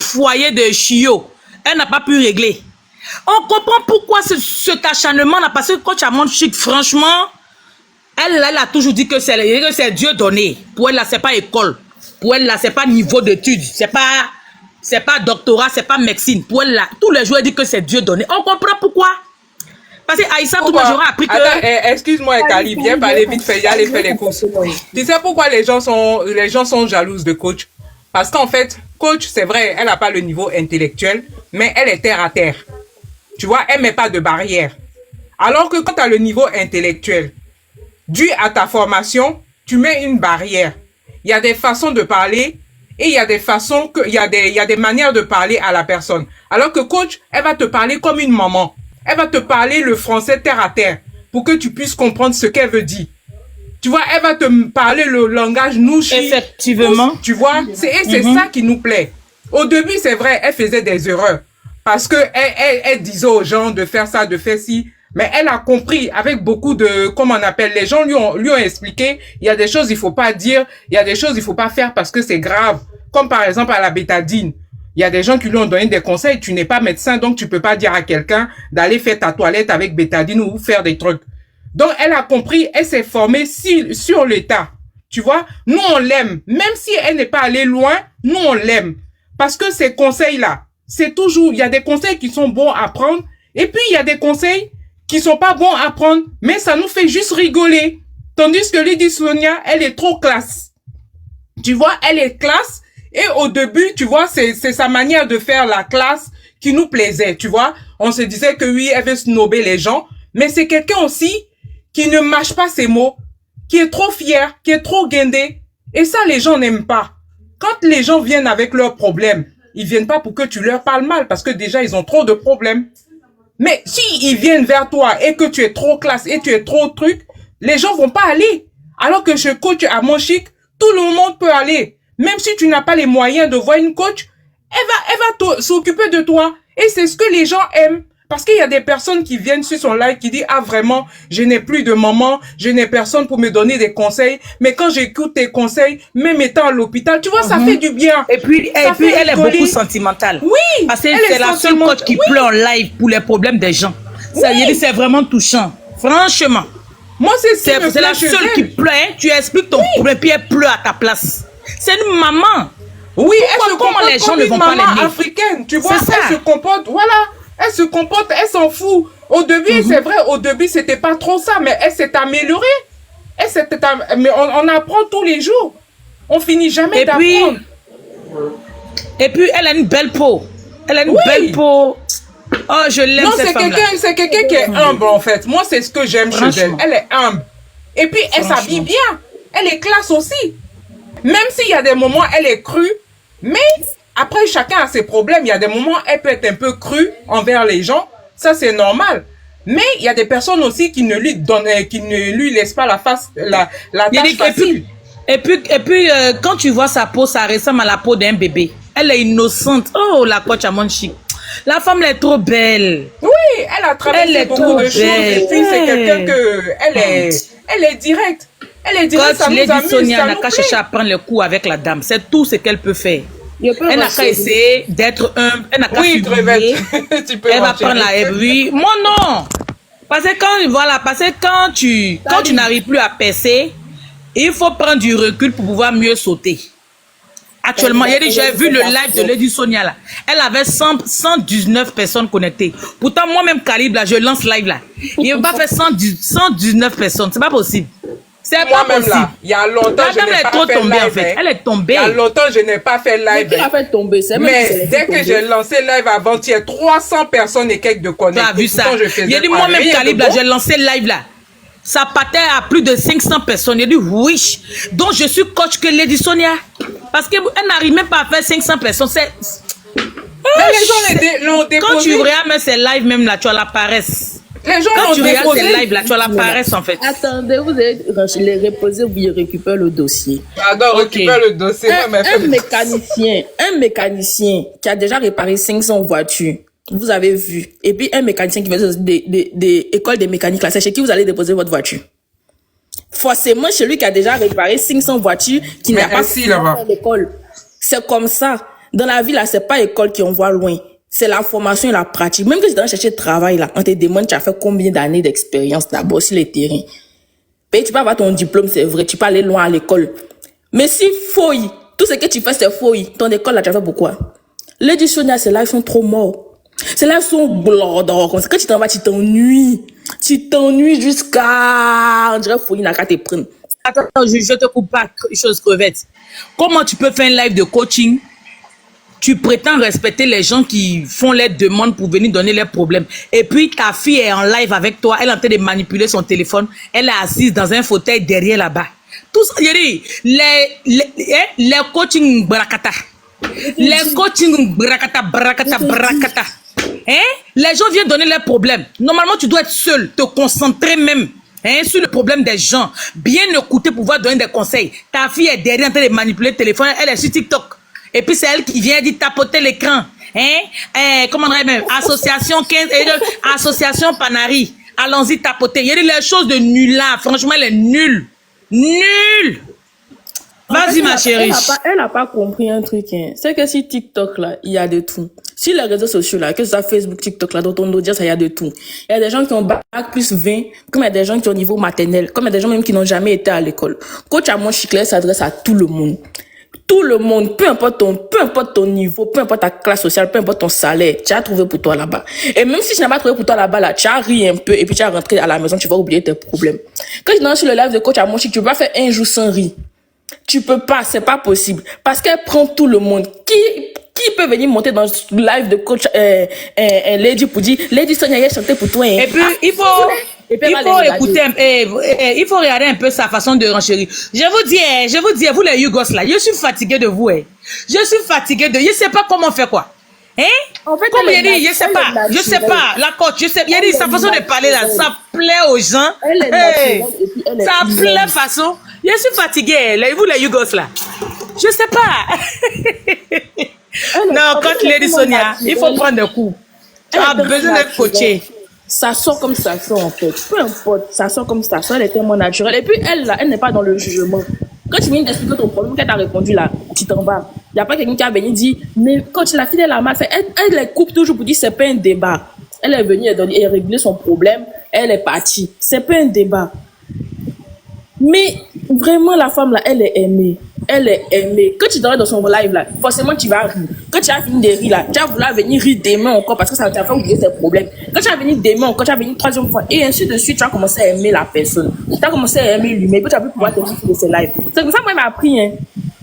foyer de Chio, elle n'a pas pu régler. On comprend pourquoi cet acharnement là. Parce que coach Amon Chic, franchement, elle a toujours dit que c'est Dieu donné. Pour elle là, c'est pas école. Pour elle là, c'est pas niveau d'études. C'est pas c'est pas doctorat, c'est pas médecine. Pour elle, là, tous les jours, elle dit que c'est Dieu donné. On comprend pourquoi. Parce que Aïssa, tout le jour, a appris que... Attends, excuse-moi, Kali, viens parler vite fait, aller faire les courses. Tu sais pourquoi les gens sont jalouses de coach? Parce qu'en fait, coach, c'est vrai, elle n'a pas le niveau intellectuel, mais elle est terre à terre. Tu vois, elle met pas de barrière. Alors que quand tu as le niveau intellectuel, dû à ta formation, tu mets une barrière. Il y a des façons de parler et il y a des façons il y a des manières de parler à la personne. Alors que coach, elle va te parler comme une maman. Elle va te parler le français terre à terre pour que tu puisses comprendre ce qu'elle veut dire. Tu vois, elle va te parler le langage nouchi. Effectivement. Tu vois, c'est ça qui nous plaît. Au début, c'est vrai, elle faisait des erreurs parce que elle disait aux gens de faire ça, de faire ci. Mais elle a compris avec beaucoup de, comment on appelle, les gens lui ont expliqué, il y a des choses il faut pas dire, il y a des choses il faut pas faire parce que c'est grave. Comme par exemple à la bétadine. Il y a des gens qui lui ont donné des conseils, tu n'es pas médecin, donc tu peux pas dire à quelqu'un d'aller faire ta toilette avec bétadine ou faire des trucs. Donc elle a compris, elle s'est formée sur l'état. Tu vois, nous on l'aime. Même si elle n'est pas allée loin, nous on l'aime. Parce que ces conseils-là, c'est toujours, il y a des conseils qui sont bons à prendre, et puis il y a des conseils qui sont pas bons à prendre, mais ça nous fait juste rigoler. Tandis que Lady Sonia, elle est trop classe. Tu vois, elle est classe, et au début, tu vois, c'est sa manière de faire la classe qui nous plaisait, tu vois. On se disait que oui, elle veut snobber les gens, mais c'est quelqu'un aussi qui ne mâche pas ses mots, qui est trop fier, qui est trop guindé, et ça, les gens n'aiment pas. Quand les gens viennent avec leurs problèmes, ils viennent pas pour que tu leur parles mal, parce que déjà, ils ont trop de problèmes. Mais si ils viennent vers toi et que tu es trop classe et tu es trop truc, les gens vont pas aller. Alors que chez coach à Monchique, tout le monde peut aller. Même si tu n'as pas les moyens de voir une coach, elle va s'occuper de toi. Et c'est ce que les gens aiment. Parce qu'il y a des personnes qui viennent sur son live qui disent, ah vraiment, je n'ai plus de maman, je n'ai personne pour me donner des conseils. Mais quand j'écoute tes conseils, même étant à l'hôpital, tu vois, ça fait du bien. Et puis elle est beaucoup sentimentale. Oui. Parce que c'est la seule coach qui pleure en live pour les problèmes des gens. Ça veut dire c'est vraiment touchant. Franchement. Moi, c'est la seule qui pleure. Tu expliques ton problème, puis elle pleure à ta place. C'est une maman. Oui, elle se comporte les gens comme ne une vont pas maman l'aimer. africaine. Tu vois, C'est ça. elle se comporte, voilà. Elle se comporte, elle s'en fout. Au début, c'est vrai, au début, c'était pas trop ça, mais elle s'est améliorée. Mais on apprend tous les jours. On finit jamais d'apprendre. Et puis, elle a une belle peau. Elle a une belle peau. Oh, je l'aime, cette femme-là. C'est quelqu'un qui est humble, en fait. Moi, c'est ce que j'aime chez elle. Elle est humble. Et puis, elle s'habille bien. Elle est classe aussi. Même s'il y a des moments, elle est crue. Mais après, chacun a ses problèmes. Il y a des moments, elle peut être un peu crue envers les gens. Ça, c'est normal. Mais il y a des personnes aussi qui ne lui laissent pas la tâche facile. Et puis, quand tu vois sa peau, ça ressemble à la peau d'un bébé. Elle est innocente. Oh, la coach à Monchique. La femme, elle est trop belle. Oui, elle a traversé beaucoup de choses. Et puis, c'est quelqu'un elle est directe. Elle est directe, ça nous amuse, Sonia n'a qu'à chercher à prendre le coup avec la dame. C'est tout ce qu'elle peut faire. Elle n'a qu'à essayer d'être humble. Elle n'a qu'à publier. Elle va prendre la haine. Oui, moi non. Parce que quand tu n'arrives plus à percer, il faut prendre du recul pour pouvoir mieux sauter. Actuellement, j'ai vu le live de Lady Sonia là. Elle avait 119 personnes connectées. Pourtant, moi-même, Calibre, là, je lance live là. Il n'a pas fait 119 personnes. C'est pas possible. C'est pas possible. Là, il y a longtemps, je n'ai pas fait live. En fait. Elle est tombée. Il y a longtemps, je n'ai pas fait live. Elle a fait tomber. Mais dès que j'ai lancé live avant-hier, 300 personnes et quelques de connectés. Tu as vu ça? Il a dit moi-même, Calibre, là, j'ai lancé live là. Ça partait à plus de 500 personnes. Il a dit oui. Donc, je suis coach que Lady Sonia. Parce qu'elle n'arrive même pas à faire 500 personnes. Mais les gens l'ont déposé. Quand tu regardes ces lives même là, tu as la paresse. Les gens quand tu regardes ces déposé. lives là, tu as la paresse en fait. Attendez, vous allez les reposer, vous récupérez le dossier. Pardon, récupère le dossier. Un mécanicien qui a déjà réparé 500 voitures, vous avez vu. Et puis un mécanicien qui fait des écoles de mécanique là, c'est chez qui vous allez déposer votre voiture? Forcément, chez lui qui a déjà réparé 500 voitures, qui n'a pas fait l'école. C'est comme ça. Dans la vie là, c'est pas l'école qui envoie loin. C'est la formation et la pratique. Même que tu dois chercher travail là, on te demande tu as fait combien d'années d'expérience d'abord sur les terrains. Et tu peux avoir ton diplôme, c'est vrai, tu peux aller loin à l'école. Mais si fouille, tout ce que tu fais c'est fouille, ton école là tu as fait pourquoi? Lady Sonia, ces lives sont trop morts. Ces lives sont blondants. Comme ça, quand tu t'en vas, tu t'ennuies. Tu t'ennuies jusqu'à... On dirait folie n'a qu'à te prendre. Attends, je te coupe pas, chose crevette. Comment tu peux faire un live de coaching? Tu prétends respecter les gens qui font les demandes pour venir donner leurs problèmes. Et puis ta fille est en live avec toi, elle est en train de manipuler son téléphone, elle est assise dans un fauteuil derrière là-bas. Tout ça, les coaching brakata. Les coaching brakata. Hein? Les gens viennent donner leurs problèmes. Normalement, tu dois être seul, te concentrer même. Hein, sur le problème des gens, bien écouter pour pouvoir donner des conseils. Ta fille est derrière en train de manipuler le téléphone, elle est sur TikTok. Et puis c'est elle qui vient dire tapoter l'écran. Hein? Comment on dirait même? Association 15, association Panari. Allons-y tapoter. Il y a des choses de nul là. Franchement, elle est nulle. Nulle. Vas-y, ma chérie. Elle n'a pas compris un truc. Hein. C'est que si TikTok, là, il y a de tout. Si les réseaux sociaux, là, que ce soit Facebook, TikTok, là, dans ton audience, il y a de tout. Il y a des gens qui ont bac plus 20, comme il y a des gens qui ont niveau maternel, comme il y a des gens même qui n'ont jamais été à l'école. Coach à mon chiclet s'adresse à tout le monde. Tout le monde, peu importe ton niveau, peu importe ta classe sociale, peu importe ton salaire, tu as trouvé pour toi là-bas. Et même si tu n'as pas trouvé pour toi là-bas, là, tu as ri un peu et puis tu as rentré à la maison, tu vas oublier tes problèmes. Quand tu es sur le live de coach à mon chic, tu peux pas faire un jour sans rire. Tu peux pas, c'est pas possible. Parce qu'elle prend tout le monde. Qui peut venir monter dans le live de coach Lady pour dire Lady Sonia, elle chanté pour toi. Hein. Et puis, il faut écouter, il faut regarder un peu sa façon de renchérir. Je vous dis, vous les Yougos là, je suis fatigué de vous. Hein. Je suis fatigué de, je sais pas comment faire quoi. Hein? En fait, comme il dit, je sais pas, la coach, il dit sa façon de parler là, ça plaît aux gens. Ça plaît façon. Je suis fatigué, vous les Yougos là. Je sais pas. Non, quand Lady Sonia, il faut prendre des coups. Tu as besoin d'être coaché. Ça sort comme ça sort en fait. Peu importe, ça sort comme ça sort, elle est tellement naturelle. Et puis elle là, elle n'est pas dans le jugement. Quand tu viens d'expliquer ton problème, qu'elle t'a répondu là, tu t'en vas. Il n'y a pas quelqu'un qui a venu dire, mais quand la fille elle a mal fait, elle les coupe toujours pour dire c'est pas un débat. Elle est venue et régler son problème, elle est partie. C'est pas un débat. Mais vraiment la femme là, elle est aimée. Elle est aimée. Quand tu dors dans son live là, forcément tu vas rire. Quand tu as fini de rire là, tu vas vouloir venir rire demain encore parce que ça t'a fait oublier tes problèmes. Quand tu vas venir demain encore, tu vas venir troisième fois et ainsi de suite, tu vas commencer à aimer la personne. Tu vas commencer à aimer lui, mais puis tu vas plus pouvoir te rire de ses lives. C'est pour ça que moi il m'a appris. Hein.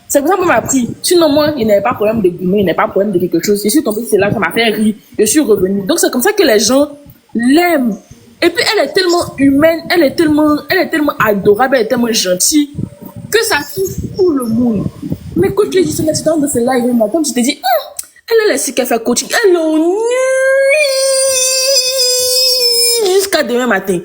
C'est pour ça que moi il m'a appris. Sinon moi, il n'y avait pas de problème de guillemets, il n'y avait pas de problème de quelque chose. Je suis tombée sur ses lives, ça m'a fait rire. Je suis revenue. Donc c'est comme ça que les gens l'aiment. Et puis elle est tellement humaine, elle est tellement adorable, elle est tellement gentille que ça touche tout le monde. Mais quand tu dis ça, tu dans ce live matin, tu te dis, elle est si qu'elle fait coaching, elle est nuit jusqu'à demain matin.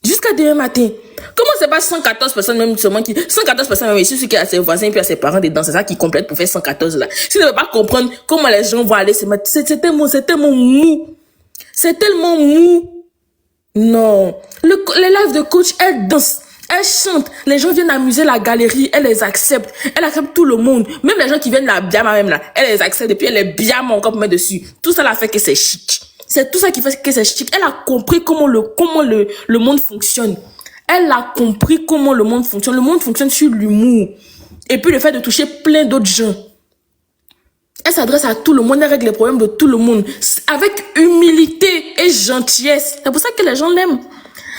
Jusqu'à demain matin. Comment c'est pas 114 personnes même seulement qui 114 personnes même ici, ceux qui a ses voisins puis à ses parents dedans, c'est ça qui complète pour faire 114 là. Si tu ne veux pas comprendre comment les gens vont aller se mettre, c'est tellement mou. C'est tellement mou. Non. Les lives de coach, elle danse, elle chante, les gens viennent amuser la galerie, elle les accepte, elle accepte tout le monde, même les gens qui viennent la biama même là, elle les accepte et puis elle les biama encore pour mettre dessus. Tout ça la fait que c'est chic. C'est tout ça qui fait que c'est chic. Elle a compris comment le monde fonctionne. Elle a compris comment le monde fonctionne. Le monde fonctionne sur l'humour. Et puis le fait de toucher plein d'autres gens. Elle s'adresse à tout le monde, elle règle les problèmes de tout le monde. Avec humilité et gentillesse. C'est pour ça que les gens l'aiment.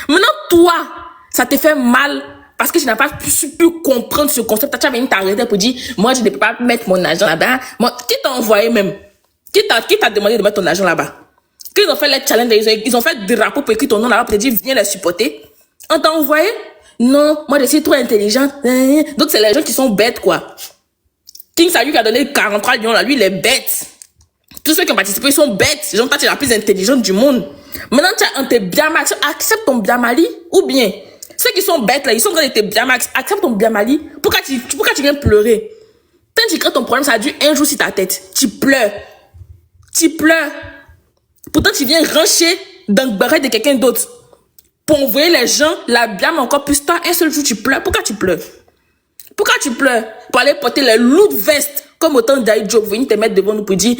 Maintenant, toi, ça te fait mal parce que tu n'as pas pu comprendre ce concept. Tu as venu t'arrêter pour dire, moi, je ne peux pas mettre mon argent là-bas. Qui t'a envoyé même? Qui t'a demandé de mettre ton argent là-bas? Qu'ils ont fait les challenges, ils ont fait des drapeaux pour écrire ton nom là-bas pour te dire, viens les supporter. On t'a envoyé? Non, moi, je suis trop intelligente. Donc, c'est les gens qui sont bêtes, quoi. King Salut qui a donné 43 millions là, lui, il est bête. Tous ceux qui ont participé, ils sont bêtes. Ils ont pas été la plus intelligente du monde. Maintenant, tu as un te biamali. Accepte ton biamali ou bien. Ceux qui sont bêtes là, ils sont en train de te biamali. Accepte ton biamali. Pourquoi tu viens pleurer? Tant que tu crées ton problème, ça a dû un jour sur ta tête. Tu pleures. Tu pleures. Pourtant, tu viens rancher dans le barret de quelqu'un d'autre. Pour envoyer les gens, la biame encore plus tard. Un seul jour, tu pleures. Pourquoi tu pleures? Pourquoi tu pleures? Pour aller porter les lourdes vestes, comme autant d'Aïdjo, venir te mettre devant nous pour dire,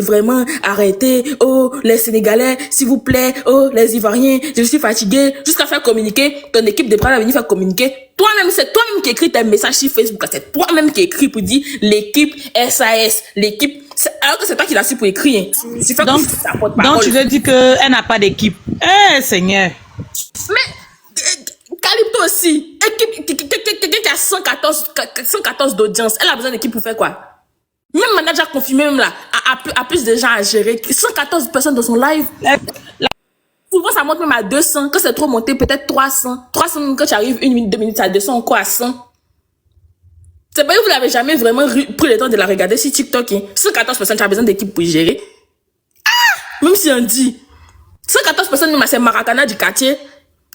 vraiment, arrêtez, oh, les Sénégalais, s'il vous plaît, oh, les Ivoiriens, je suis fatigué, jusqu'à faire communiquer, ton équipe de bras venir faire communiquer. Toi-même, c'est toi-même qui écris tes messages sur Facebook, c'est toi-même qui écris pour dire, l'équipe SAS, l'équipe, Alors que c'est toi qui l'as su pour écrire. Tu fais Donc, comme ta porte-parole. donc tu veux dire qu'elle n'a pas d'équipe. Eh, Seigneur. Mais Calypto aussi, quelqu'un qui a 114 d'audience, elle a besoin d'équipe pour faire quoi? Même manager confirmé, même là, a plus de gens à gérer. 114 personnes dans son live. Souvent, ça monte même à 200. Quand c'est trop monté, peut-être 300. 300, quand tu arrives 1 minute, 2 minutes, ça descend encore à 100. C'est pas que vous n'avez jamais vraiment pris le temps de la regarder sur TikTok. Hein. 114 personnes, tu as besoin d'équipe pour gérer. Ah! Même si on dit 114 personnes, même c'est Maracana du quartier.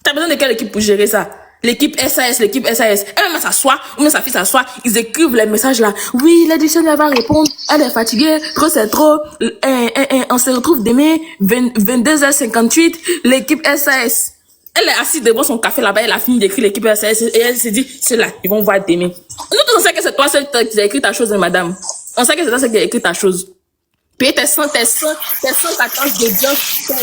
Tu as besoin de quelle équipe pour gérer ça? L'équipe SAS, l'équipe SAS. Elle-même s'assoit, ou même sa fille s'assoit, ils écrivent les messages là. Oui, la dictionnaire va répondre. Elle est fatiguée, trop c'est trop. On se retrouve demain, 22h58, l'équipe SAS. Elle est assise devant son café là-bas, elle a fini d'écrire l'équipe SAS et elle se dit, c'est là, ils vont voir demain. Nous, on sait que c'est toi seul qui as écrit ta chose, hein, madame. On sait que c'est toi seul qui a écrit ta chose. Paye tes 114 d'audience, tes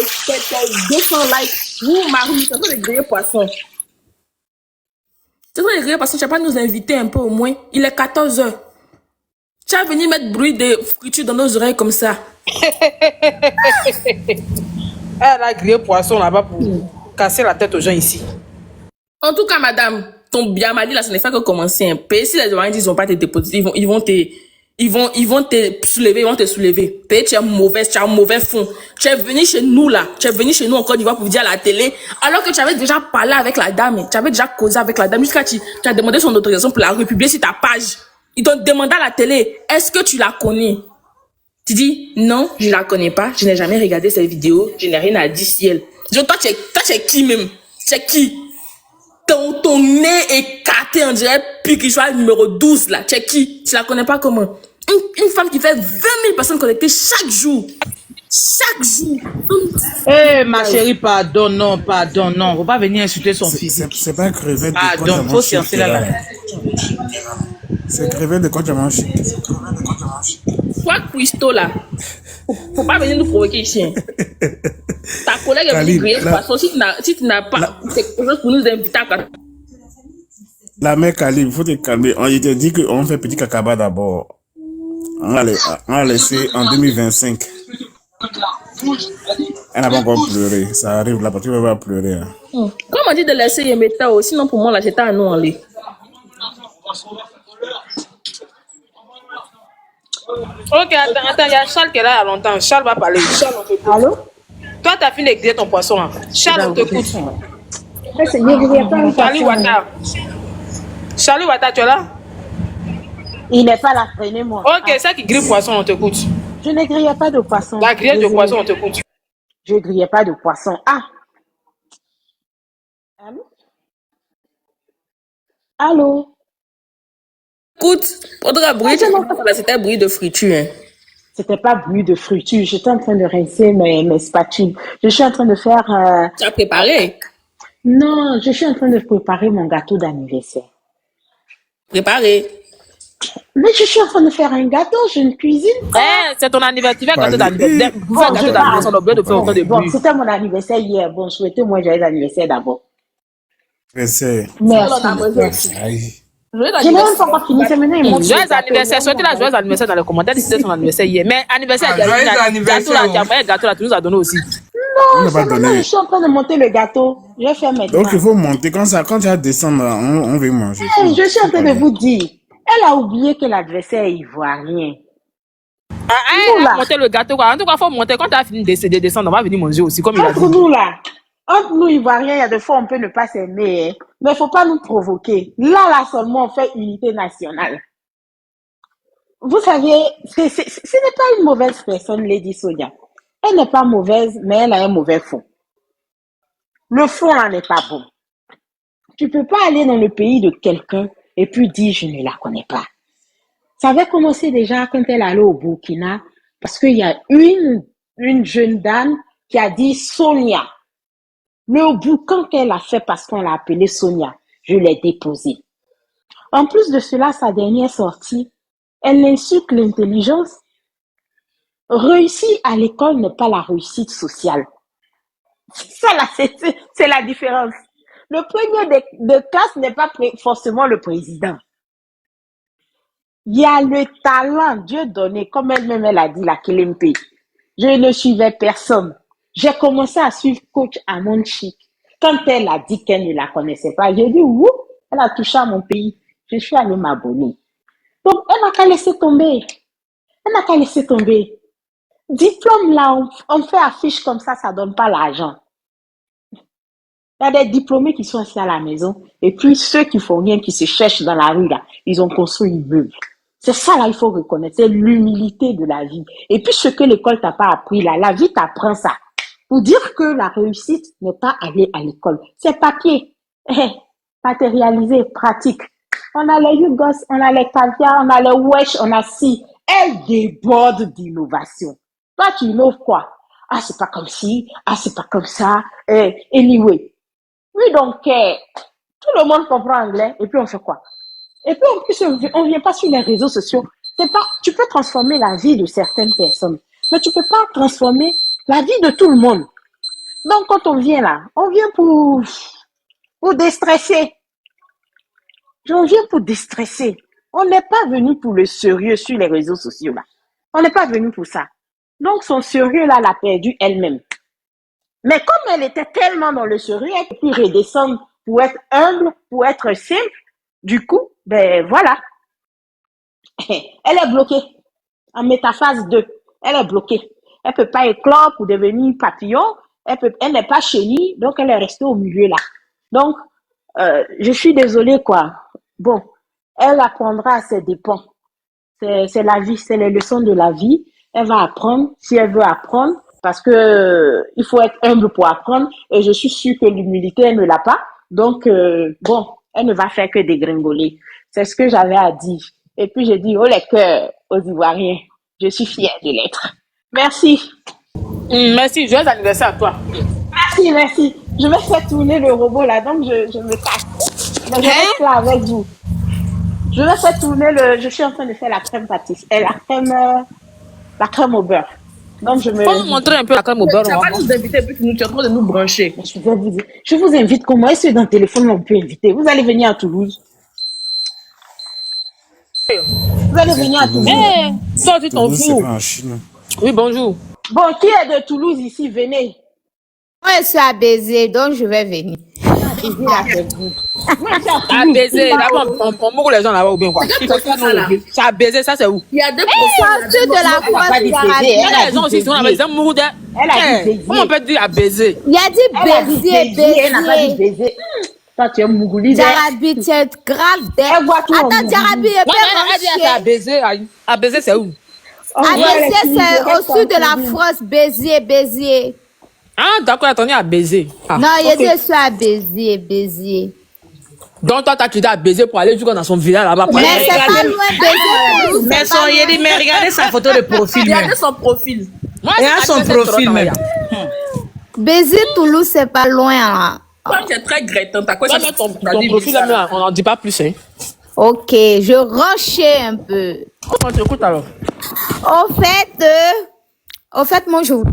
200 likes. Vous, Marie, c'est pas de griller poisson. C'est pas de griller poisson, tu vas pas nous inviter un peu au moins. Il est 14h. Tu vas venir mettre bruit de friture dans nos oreilles comme ça. Elle a grillé poisson là-bas pour casser la tête aux gens ici. En tout cas, madame, ton biamadi là, ce n'est pas que commencer un peu. Si les gens disent vont pas te déposer, ils vont te soulever. Peut-être tu es mauvaise, tu as un mauvais fond. Tu es venu chez nous là, tu es venu chez nous en Côte d'Ivoire pour dire à la télé, alors que tu avais déjà parlé avec la dame, tu avais déjà causé avec la dame, jusqu'à tu as demandé son autorisation pour la republier sur ta page. Ils t'ont demandé à la télé, est-ce que tu la connais? Tu dis, non, je la connais pas, je n'ai jamais regardé ses vidéos, je n'ai rien à dire si elle. Toi, tu es qui même? Tu es qui? Ton nez écarté, on dirait Piquichois numéro 12 là. Tu es qui? Tu la connais pas comment? Une femme qui fait 20 000 personnes connectées chaque jour. Chaque jour. Eh, ma chérie, pardon, non. Faut pas venir insulter son physique. C'est pas crevette de pardon, faut sciencer là. C'est crevette de Kodjaman chic. Toi, Christo là. Faut pas venir nous provoquer ici. Hein. Ta collègue est venue griller poisson. Si tu n'as pas quelque chose pour nous inviter à... La mère Khalib, il faut te calmer. On te dit qu'on fait petit cacaba d'abord. On a laissé en 2025. Elle n'a pas encore pleuré. Ça arrive là, parce qu'elle va pleurer. Hein. Comme on dit de laisser Yemeta, sinon pour moi là, j'étais à nous en lit. Ok, attends, il y a Charles qui est là il y a longtemps. Charles va parler. Charles, on t'écoute. Allô? Toi, tu as fini de griller ton poisson. Hein. Charles, on t'écoute. Charlie Wata. Charlie Wata, tu es là? Il n'est pas là, prenez-moi. Ok, ça qui grille poisson, on t'écoute. Je ne grillais pas de poisson. La grillade de poisson, on t'écoute. Je ne grillais pas de poisson. Ah! Allô? Allô? Écoute, pendant la bruit, c'était un bruit de friture. Hein. C'était pas bruit de friture. J'étais en train de rincer mes spatules. Je suis en train de faire... Tu as préparé? Non, je suis en train de préparer mon gâteau d'anniversaire. Préparé? Mais je suis en train de faire un gâteau, je ne cuisine pas. Eh, c'est ton anniversaire, gâteau d'anniversaire. Vous faites gâteau d'anniversaire, on a besoin de faire autant de bruit. Bon, c'était mon anniversaire hier. Bon, souhaitez-moi joyeux anniversaire d'abord. Merci. Merci. Je n'ai même pas encore fini, c'est maintenant. Joyeux anniversaire, souhaitez la joyeux anniversaire dans les commentaires, c'était son anniversaire hier. Mais anniversaire, gâteau là, tu as fait gâteau là, tu nous as donné aussi. Non, c'est maintenant, je suis en train de monter le gâteau. Je vais faire maintenant. Donc il faut monter, quand tu vas descendre, on veut manger. Je suis en train de vous dire, elle a oublié que l'adversaire est ivoirien. Elle a monté le gâteau, quoi. En tout cas, il faut monter. Quand tu as fini de descendre, on va venir manger aussi, comme il a dit. Entre nous là, entre nous Ivoiriens, il y a des fois on peut ne pas s'aimer, hein, mais il ne faut pas nous provoquer. Là seulement, on fait unité nationale. Vous savez, ce n'est pas une mauvaise personne, Lady Sonia. Elle n'est pas mauvaise, mais elle a un mauvais fond. Le fond là n'est pas bon. Tu ne peux pas aller dans le pays de quelqu'un et puis dire je ne la connais pas. Ça avait commencé déjà quand elle allait au Burkina, parce qu'il y a une jeune dame qui a dit Sonia. Le boucan qu'elle a fait parce qu'on l'a appelée Sonia, je l'ai déposé. En plus de cela, sa dernière sortie, elle insulte l'intelligence. Réussir à l'école n'est pas la réussite sociale. Ça là, c'est la différence. Le premier de classe n'est pas forcément le président. Il y a le talent, Dieu donné, comme elle-même elle a dit, la Kelempe. Je ne suivais personne. J'ai commencé à suivre coach Amon Chic. Quand elle a dit qu'elle ne la connaissait pas, j'ai dit, ouh, elle a touché à mon pays. Je suis allée m'abonner. Donc, elle n'a qu'à laisser tomber. Elle n'a qu'à laisser tomber. Diplôme là, on fait affiche comme ça donne pas l'argent. Il y a des diplômés qui sont assis à la maison, et puis ceux qui font rien, qui se cherchent dans la rue là, ils ont construit une meuble. C'est ça là, il faut reconnaître, c'est l'humilité de la vie. Et puis ce que l'école t'a pas appris là, la vie t'apprend ça. Pour dire que la réussite n'est pas aller à l'école, c'est papier, matérialisé, pratique. On a les Yugos, on a les caviar, on a les wesh, on a si. Elle déborde d'innovation. Toi, tu innoves quoi? Ah, c'est pas comme ci, ah, c'est pas comme ça, anyway. Oui, donc, tout le monde comprend anglais, et puis on fait quoi? Et puis, en plus, on vient pas sur les réseaux sociaux. C'est pas, tu peux transformer la vie de certaines personnes, mais tu peux pas transformer la vie de tout le monde. Donc, quand on vient là, on vient pour déstresser. On vient pour déstresser. On n'est pas venu pour le sérieux sur les réseaux sociaux là. On n'est pas venu pour ça. Donc, son sérieux là, l'a perdu elle-même. Mais comme elle était tellement dans le sérieux, elle a pu redescendre pour être humble, pour être simple. Du coup, ben voilà. Elle est bloquée. En métaphase 2. Elle est bloquée. Elle peut pas éclore pour devenir papillon. Elle n'est pas chenille, donc elle est restée au milieu là. Donc, je suis désolée quoi. Bon, elle apprendra à ses dépens. C'est la vie, c'est les leçons de la vie. Elle va apprendre si elle veut apprendre. Parce que il faut être humble pour apprendre, et je suis sûre que l'humilité, elle ne l'a pas. Donc, bon, elle ne va faire que dégringoler. C'est ce que j'avais à dire. Et puis, j'ai dit, oh les cœurs, aux Ivoiriens, je suis fière de l'être. Merci. Merci, joyeux anniversaire à toi. Merci. Je vais faire tourner le robot là, donc je me casse. Mais je reste là avec vous. Je vais faire tourner je suis en train de faire la crème pâtissière, et la crème au beurre. Donc, Faut nous montrer un peu la crème au beurre. Tu vas pas nous inviter, puis tu es en train de nous brancher. Je vous invite comment? Est-ce que dans le téléphone, on peut inviter? Vous allez venir à Toulouse. Vous allez venir à Toulouse. Toi, tu t'en fous. Oui, bonjour. Bon, qui est de Toulouse ici? Venez. Moi, je suis à Béziers, donc je vais venir. À Béziers, d'abord, on mourre les gens là-bas ou bien quoi? C'est à Béziers, ça c'est où? Il y a deux profils. De la France, il y a des gens aussi qui sont là-bas, ils mourent de. Comment on peut dire à Béziers? Il a dit Béziers. Elle n'a pas dit Béziers. Toi, tu es Mougouli. Jarabi, tu es grave. Attends, Jarabi, elle dit à Béziers. À Béziers, c'est où? À Béziers, c'est au sud de la France. Béziers. Ah, d'accord, attendez à Béziers. Non, il dit je suis à Béziers. Donc, toi, tu es à Béziers pour aller jusqu'à dans son village là-bas. Mais c'est pas loin, Béziers. Mais regardez sa photo de profil. Regardez son profil. Regarde son profil même. Béziers, Toulouse, c'est pas loin. Hein. Toi, tu es très grétant. T'as quoi ça? Ton profil là, on n'en dit pas plus. Hein. Ok, je ranchais un peu. Comment tu écoutes alors? Au fait, moi, je voulais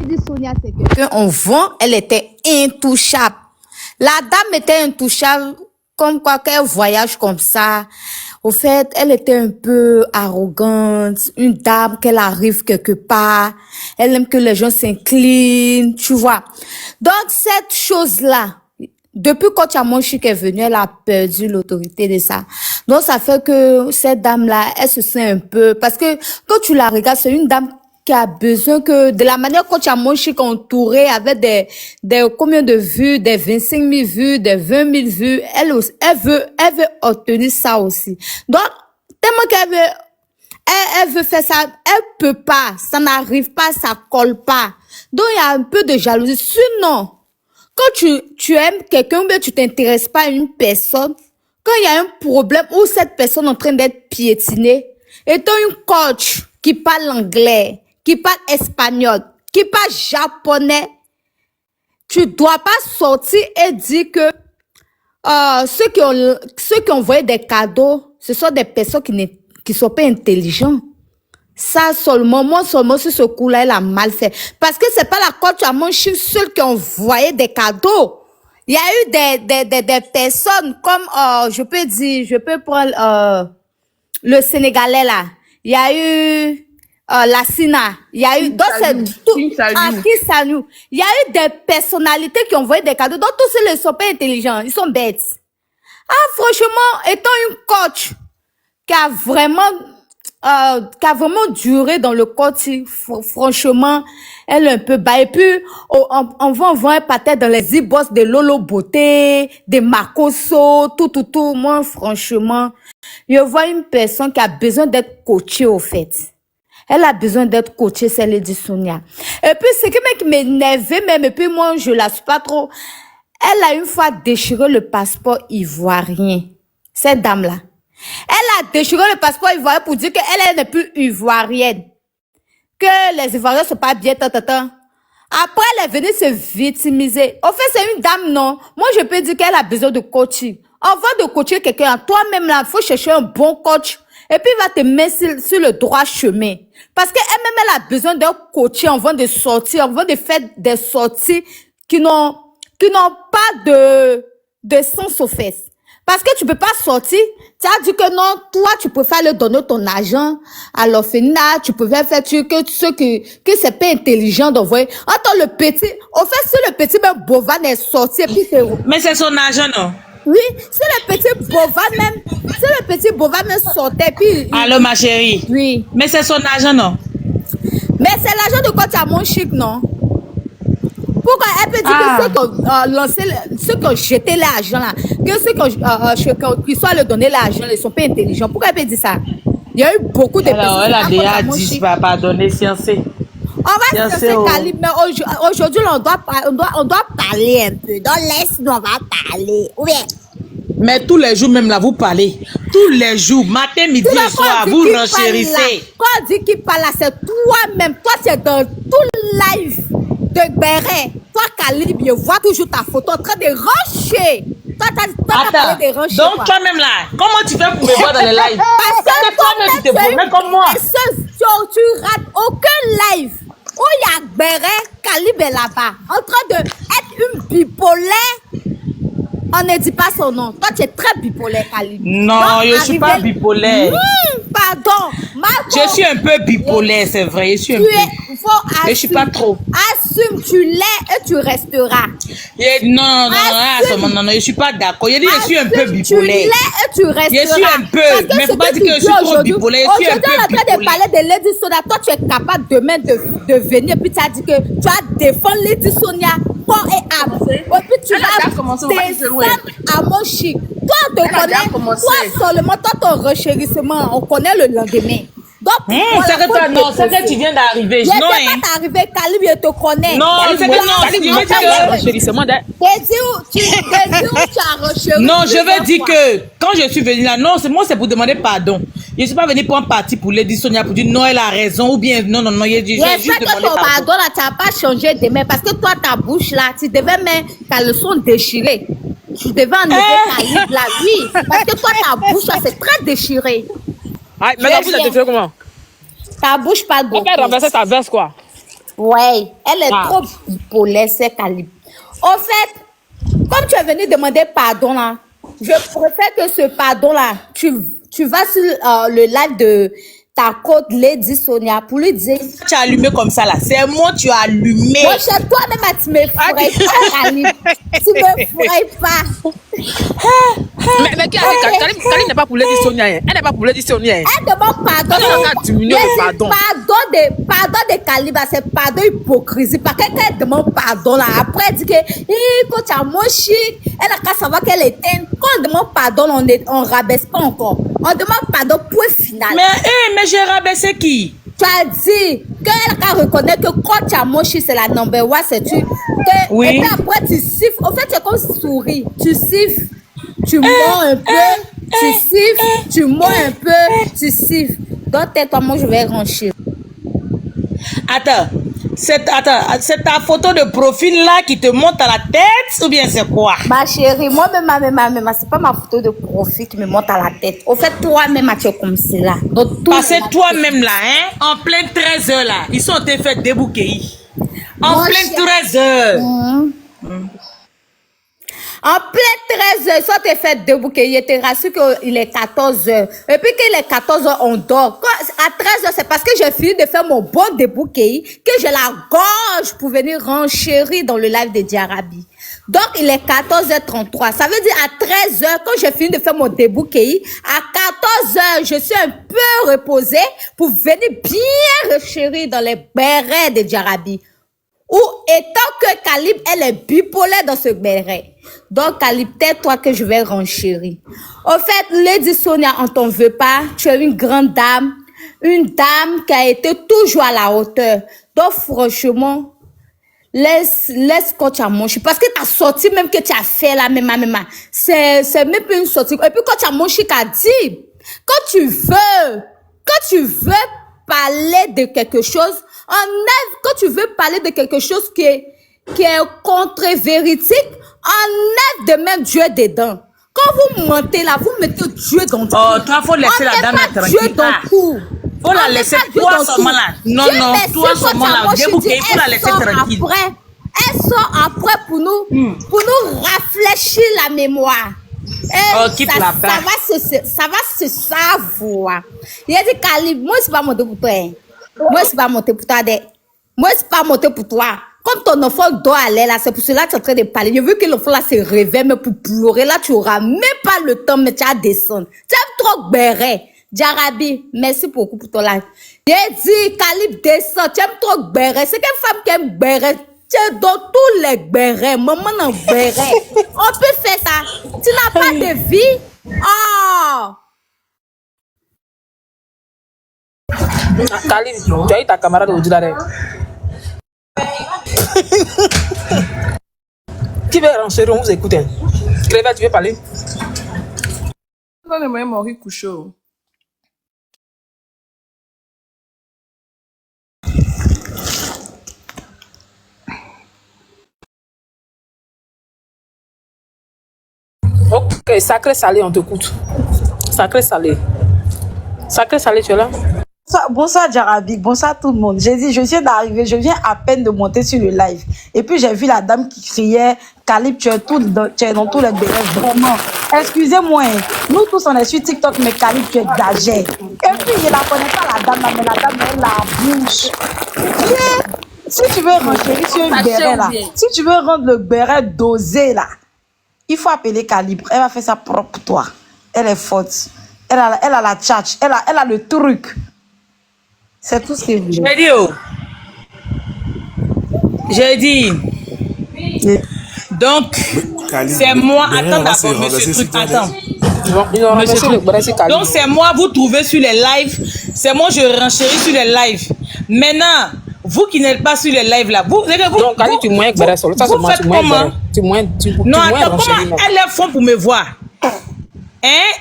dire Sonia, c'est quelqu'un, on vend, elle était intouchable. La dame était intouchable, comme quoi qu'elle voyage comme ça. Au fait, elle était un peu arrogante, une dame qu'elle arrive quelque part. Elle aime que les gens s'inclinent, tu vois. Donc, cette chose-là, depuis quand Yamonchik est venue, elle a perdu l'autorité de ça. Donc, ça fait que cette dame-là, elle se sent un peu, parce que quand tu la regardes, c'est une dame qui a besoin que, de la manière quand Yamonchik est entouré avec des combien de vues, des 25 000 vues, des 20 000 vues, elle veut obtenir ça aussi. Donc, tellement elle veut faire ça, elle peut pas, ça n'arrive pas, ça colle pas. Donc, il y a un peu de jalousie. Sinon, quand tu aimes quelqu'un ou bien tu t'intéresses pas à une personne, quand il y a un problème où cette personne est en train d'être piétinée, étant une coach qui parle anglais, qui parle espagnol, qui parle japonais, tu dois pas sortir et dire que ceux qui ont envoyé des cadeaux, ce sont des personnes qui sont pas intelligents. Ça moi seulement sur ce coup-là, elle a mal fait. Parce que c'est pas la coach à mon chiffre seul qui a envoyé des cadeaux. Il y a eu des personnes comme, je peux prendre, le Sénégalais là. Il y a eu la Sina. Il y a eu donc c'est tout qui Saliou. Il y a eu des personnalités qui ont envoyé des cadeaux. Donc tous ceux ne sont pas intelligents, ils sont bêtes. Ah franchement, étant une coach qui a vraiment duré dans le coach, franchement, elle est un peu bas. Et puis on va envoyer peut-être dans les e-boss de Lolo Beauté, des Makoso, tout. Moi franchement, je vois une personne qui a besoin d'être coachée au fait. Elle a besoin d'être coachée, c'est Lady Sonia. Et puis, c'est que qui m'énervait même, et puis moi, je la suis pas trop. Elle a une fois déchiré le passeport ivoirien. Cette dame-là. Elle a déchiré le passeport ivoirien pour dire qu'elle n'est plus ivoirienne. Que les Ivoiriens sont pas bien, Après, elle est venue se victimiser. En fait, c'est une dame, non. Moi, je peux dire qu'elle a besoin de coaching. Avant de coacher quelqu'un, toi-même là, il faut chercher un bon coach. Et puis, il va te mettre sur le droit chemin. Parce qu'elle-même, elle a besoin d'un coach avant de sortir, avant de faire des sorties qui n'ont pas de sens aux fesses. Parce que tu peux pas sortir. Tu as dit que non, toi, tu préfères le donner ton argent à l'orphelinat, tu préfères faire que c'est pas intelligent d'envoyer. Attends, le petit, au fait, si le petit même Bovan est sorti, et puis c'est... Mais c'est son argent, non? Oui, si le petit Bovan même sortait, puis... Allô, ma chérie? Oui. Mais c'est son argent, non? Mais c'est l'argent de quoi tu as mon chic, non? Pourquoi elle peut dire que ceux qui ont jeté l'argent là, que ceux qui sont allés donner l'argent, ils sont pas intelligents. Pourquoi elle peut dire ça? Il y a eu beaucoup de personnes. Elle a déjà dit, pardonner, sciencer. On va sciencer Calibre, mais aujourd'hui, on doit parler un peu. Donc, laisse-nous, on va parler. Oui. Mais tous les jours, même là, vous parlez. Tous les jours, matin, midi et soir, vous renchérissez. Quand on dit qu'il parle là, c'est toi-même. Toi, c'est dans tout live de Béret. Toi, Calibre, je vois toujours ta photo en train de rancher. Toi, t'as parlé de rancher. Donc, toi-même là, comment tu fais pour me voir dans les lives? Parce que toi-même, tu te promets comme moi. Tu rates aucun live. Où il y a Béret, Calibre est là-bas, en train de être une bipolaire. On ne dit pas son nom. Toi, tu es très bipolaire, Calibre. Non, donc, je ne suis pas bipolaire. Pardon. Je suis un peu bipolaire, c'est vrai. Je suis un peu. Je ne suis pas trop. Assume, tu l'es et tu resteras. Non, je ne suis pas d'accord. Je dis, je suis un peu bipolaire. Tu l'es et tu resteras. Je suis un peu. Mais il ne faut pas dire que je suis trop bipolaire. Je suis un peu bipolaire. Aujourd'hui, on est en train de parler de Lady Sonia. Toi, tu es capable demain de venir. Puis tu as dit que tu vas défendre Lady Sonia. Corps et âme. Et puis tu vas descendre à mon chic. Toi, on te connaît. Toi seulement, toi, ton renchérissement, on connaît le lendemain. Donc, c'est que tu viens d'arriver. Je ne viens pas t'arriver, Calibre, je te connais. Non, c'est que non. Tu as renchérissé. Non, je veux dire que quand je suis venue là, non, c'est pour demander pardon. Je ne suis pas venue pour un parti pour Lady Sonia pour dire non, elle a raison ou bien non, j'ai juste demandé pardon. Là, tu n'as pas changé demain parce que toi, ta bouche là, tu devais mettre ta leçon déchirée. Tu devais enlever ta livre là, oui. Parce que toi, ta bouche là, c'est très déchiré. Mais ta bouche, elle déchirée comment? Ta bouche parle beaucoup. Elle renversait ta veste, quoi. Ouais, elle est trop bipolaire, c'est Calibre. Au fait, comme tu es venu demander pardon là, je préfère que ce pardon là, tu vas sur le live de ta côte Lady Sonia pour lui dire. Tu as allumé comme ça là, c'est moi tu as allumé. Moi, chez toi-même, tu me ferais pas, Calibre. Tu me ferais pas. Mais Calibre n'est pas pour Lady Sonia. Elle n'est pas pour Lady Sonia. Elle demande pardon. Pardon de Calibre, c'est pardon hypocrisie. Parce qu'elle demande pardon là. Après, elle dit que quand tu as mon chic, elle a qu'à savoir qu'elle est teinte. Quand on demande pardon, on ne rabaisse pas encore. On demande pardon, point final. Mais j'ai rabaissé qui? Tu as dit qu'elle a reconnaître que quand tu as mon chic, c'est la number one, c'est tu. Oui. Et puis après, tu siffles. En fait, tu es comme souris. Tu siffles. Tu mords un peu, tu siffles, tu mords un peu, tu siffles. Donc, tais-toi, moi, je vais rancher. Attends, c'est ta photo de profil là qui te monte à la tête ou bien c'est quoi? Ma chérie, moi-même, c'est pas ma photo de profil qui me monte à la tête. Au fait, toi-même, tu es comme cela. Parce que toi-même là, hein, en plein 13h là, ils sont été faits débouquer. En plein 13h. En plein 13h, ils sont fait debout, qu'il était rassuré qu'il est 14h. Et puis qu'il est 14h, on dort. À 13h, c'est parce que j'ai fini de faire mon bon debout, que j'ai la gorge pour venir renchérir dans le live de Diarabi. Donc, il est 14h33. Ça veut dire à 13h, quand j'ai fini de faire mon debout, à 14h, je suis un peu reposée pour venir bien renchérir dans les bérets de Diarabi. Ou étant que Calib, elle est bipolaire dans ce béret. Donc, Calib, tais-toi que je vais renchérir. Au fait, Lady Sonia, on t'en veut pas. Tu es une grande dame. Une dame qui a été toujours à la hauteur. Donc, franchement, laisse coach à Monchi. Parce que ta sortie même que tu as fait là, même. C'est même pas une sortie. Et puis, coach à Monchi a dit, quand tu veux parler de quelque chose, quand tu veux parler de quelque chose qui est contre-véridique, enlève de même Dieu dedans. Quand vous mentez là, vous mettez Dieu dans tout. Oh, toi, faut laisser la dame là tranquille. Dieu dans tout. Faut la laisser, toi seulement là. Non, toi seulement là. Il faut la laisser tranquille. Elle sort après pour nous rafraîchir la mémoire. Ça va se savoir. Il a dit, Calib, moi, c'est pas monté pour toi. Moi, c'est pas monté pour toi. Moi, c'est pas monté pour toi. Comme ton enfant doit aller là, c'est pour cela que tu es en train de parler. Je veux que l'enfant là se réveille, mais pour pleurer, là, tu auras même pas le temps, mais tu vas descendre. Tu aimes trop béret. Diarabi, merci beaucoup pour ton live. J'ai dit, Calib, descend. Tu aimes trop béret. C'est quelle femme qui aime béret? Tu es dans tous les bérets. Maman en béret. On peut faire ça. Tu n'as pas de vie. Oh! Calib, tu as eu ta camarade au Dudare. Qui veut rentrer, on vous écoute. Cléva, tu veux parler? Non, le moyen mori coucho. Ok, sacré salé, on t'écoute. Sacré salé. Sacré salé, tu es là? Bonsoir Diarabi, bonsoir tout le monde. J'ai dit, je viens d'arriver, je viens à peine de monter sur le live. Et puis j'ai vu la dame qui criait, Calib, tu es dans tous les délais, vraiment. Excusez-moi, nous tous on est sur TikTok, mais Calib, tu exagères. Et puis je la connais pas la dame, là, mais la dame, elle a la bouche. Si tu veux renchérir sur une béret là, si tu veux rendre le béret dosé là, il faut appeler Calibre. Elle va faire ça propre pour toi. Elle est forte. Elle a la tchatch. Elle a le truc. C'est tout ce que je veux. J'ai dit, oh. J'ai dit. Donc, c'est moi. Attends d'abord, monsieur truc. Attends. Donc, c'est moi, vous trouvez sur les lives. C'est moi, je renchéris sur les lives. Maintenant, vous qui n'êtes pas sur les lives là, vous faites comment? Non, attends, comment elles font pour me voir? Hein?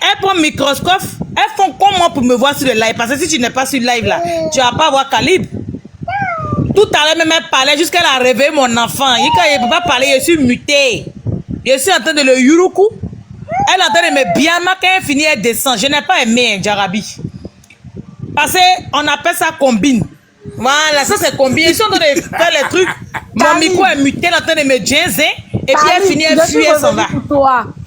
Elles prennent microscope, elles font comment pour me voir sur le live? Parce que si tu n'es pas sur le live là, tu vas pas voir Calib. Tout à l'heure même elle parlait jusqu'à elle a réveillé mon enfant. Il ne peut pas parler, je suis muté. Je suis en train de le yuruku. Elle est en train de me bien, quand elle finit, elle descend. Je n'ai pas aimé Diarabi. Parce qu'on appelle ça combine. Voilà, ça c'est combine. Ils sont en train de faire les trucs. Mon micro est muté, elle est en train de me jaser. Et puis elle finit, elle fuit, elle s'en va.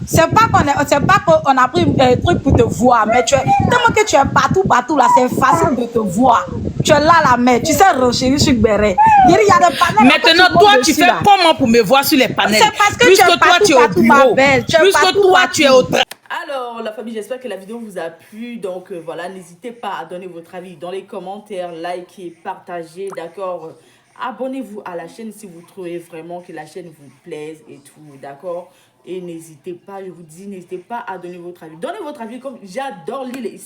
C'est pas qu'on a pris un truc pour te voir, mais tellement que tu es partout là, c'est facile de te voir. Tu es là la mère, tu sais renchérir sur Béret. Il y a des panels. Maintenant, toi, tu fais comment pour me voir sur les panels? C'est parce que tu es partout, ma belle. Puisque toi, tu es au travail. Alors, la famille, j'espère que la vidéo vous a plu. Donc, voilà, n'hésitez pas à donner votre avis dans les commentaires, likez, partagez, d'accord? Abonnez-vous à la chaîne si vous trouvez vraiment que la chaîne vous plaise et tout, d'accord? Et n'hésitez pas, je vous dis, n'hésitez pas à donner votre avis. Donnez votre avis, comme j'adore lire ici.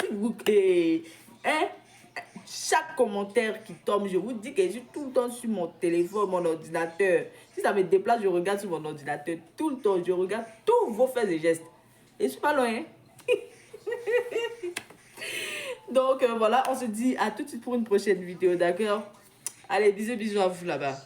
Chaque commentaire qui tombe, je vous dis que je suis tout le temps sur mon téléphone, mon ordinateur. Si ça me déplace, je regarde sur mon ordinateur. Tout le temps, je regarde tous vos faits et gestes. Et je suis pas loin, hein? Donc, voilà, on se dit à tout de suite pour une prochaine vidéo, d'accord? Allez, bisous à vous là-bas.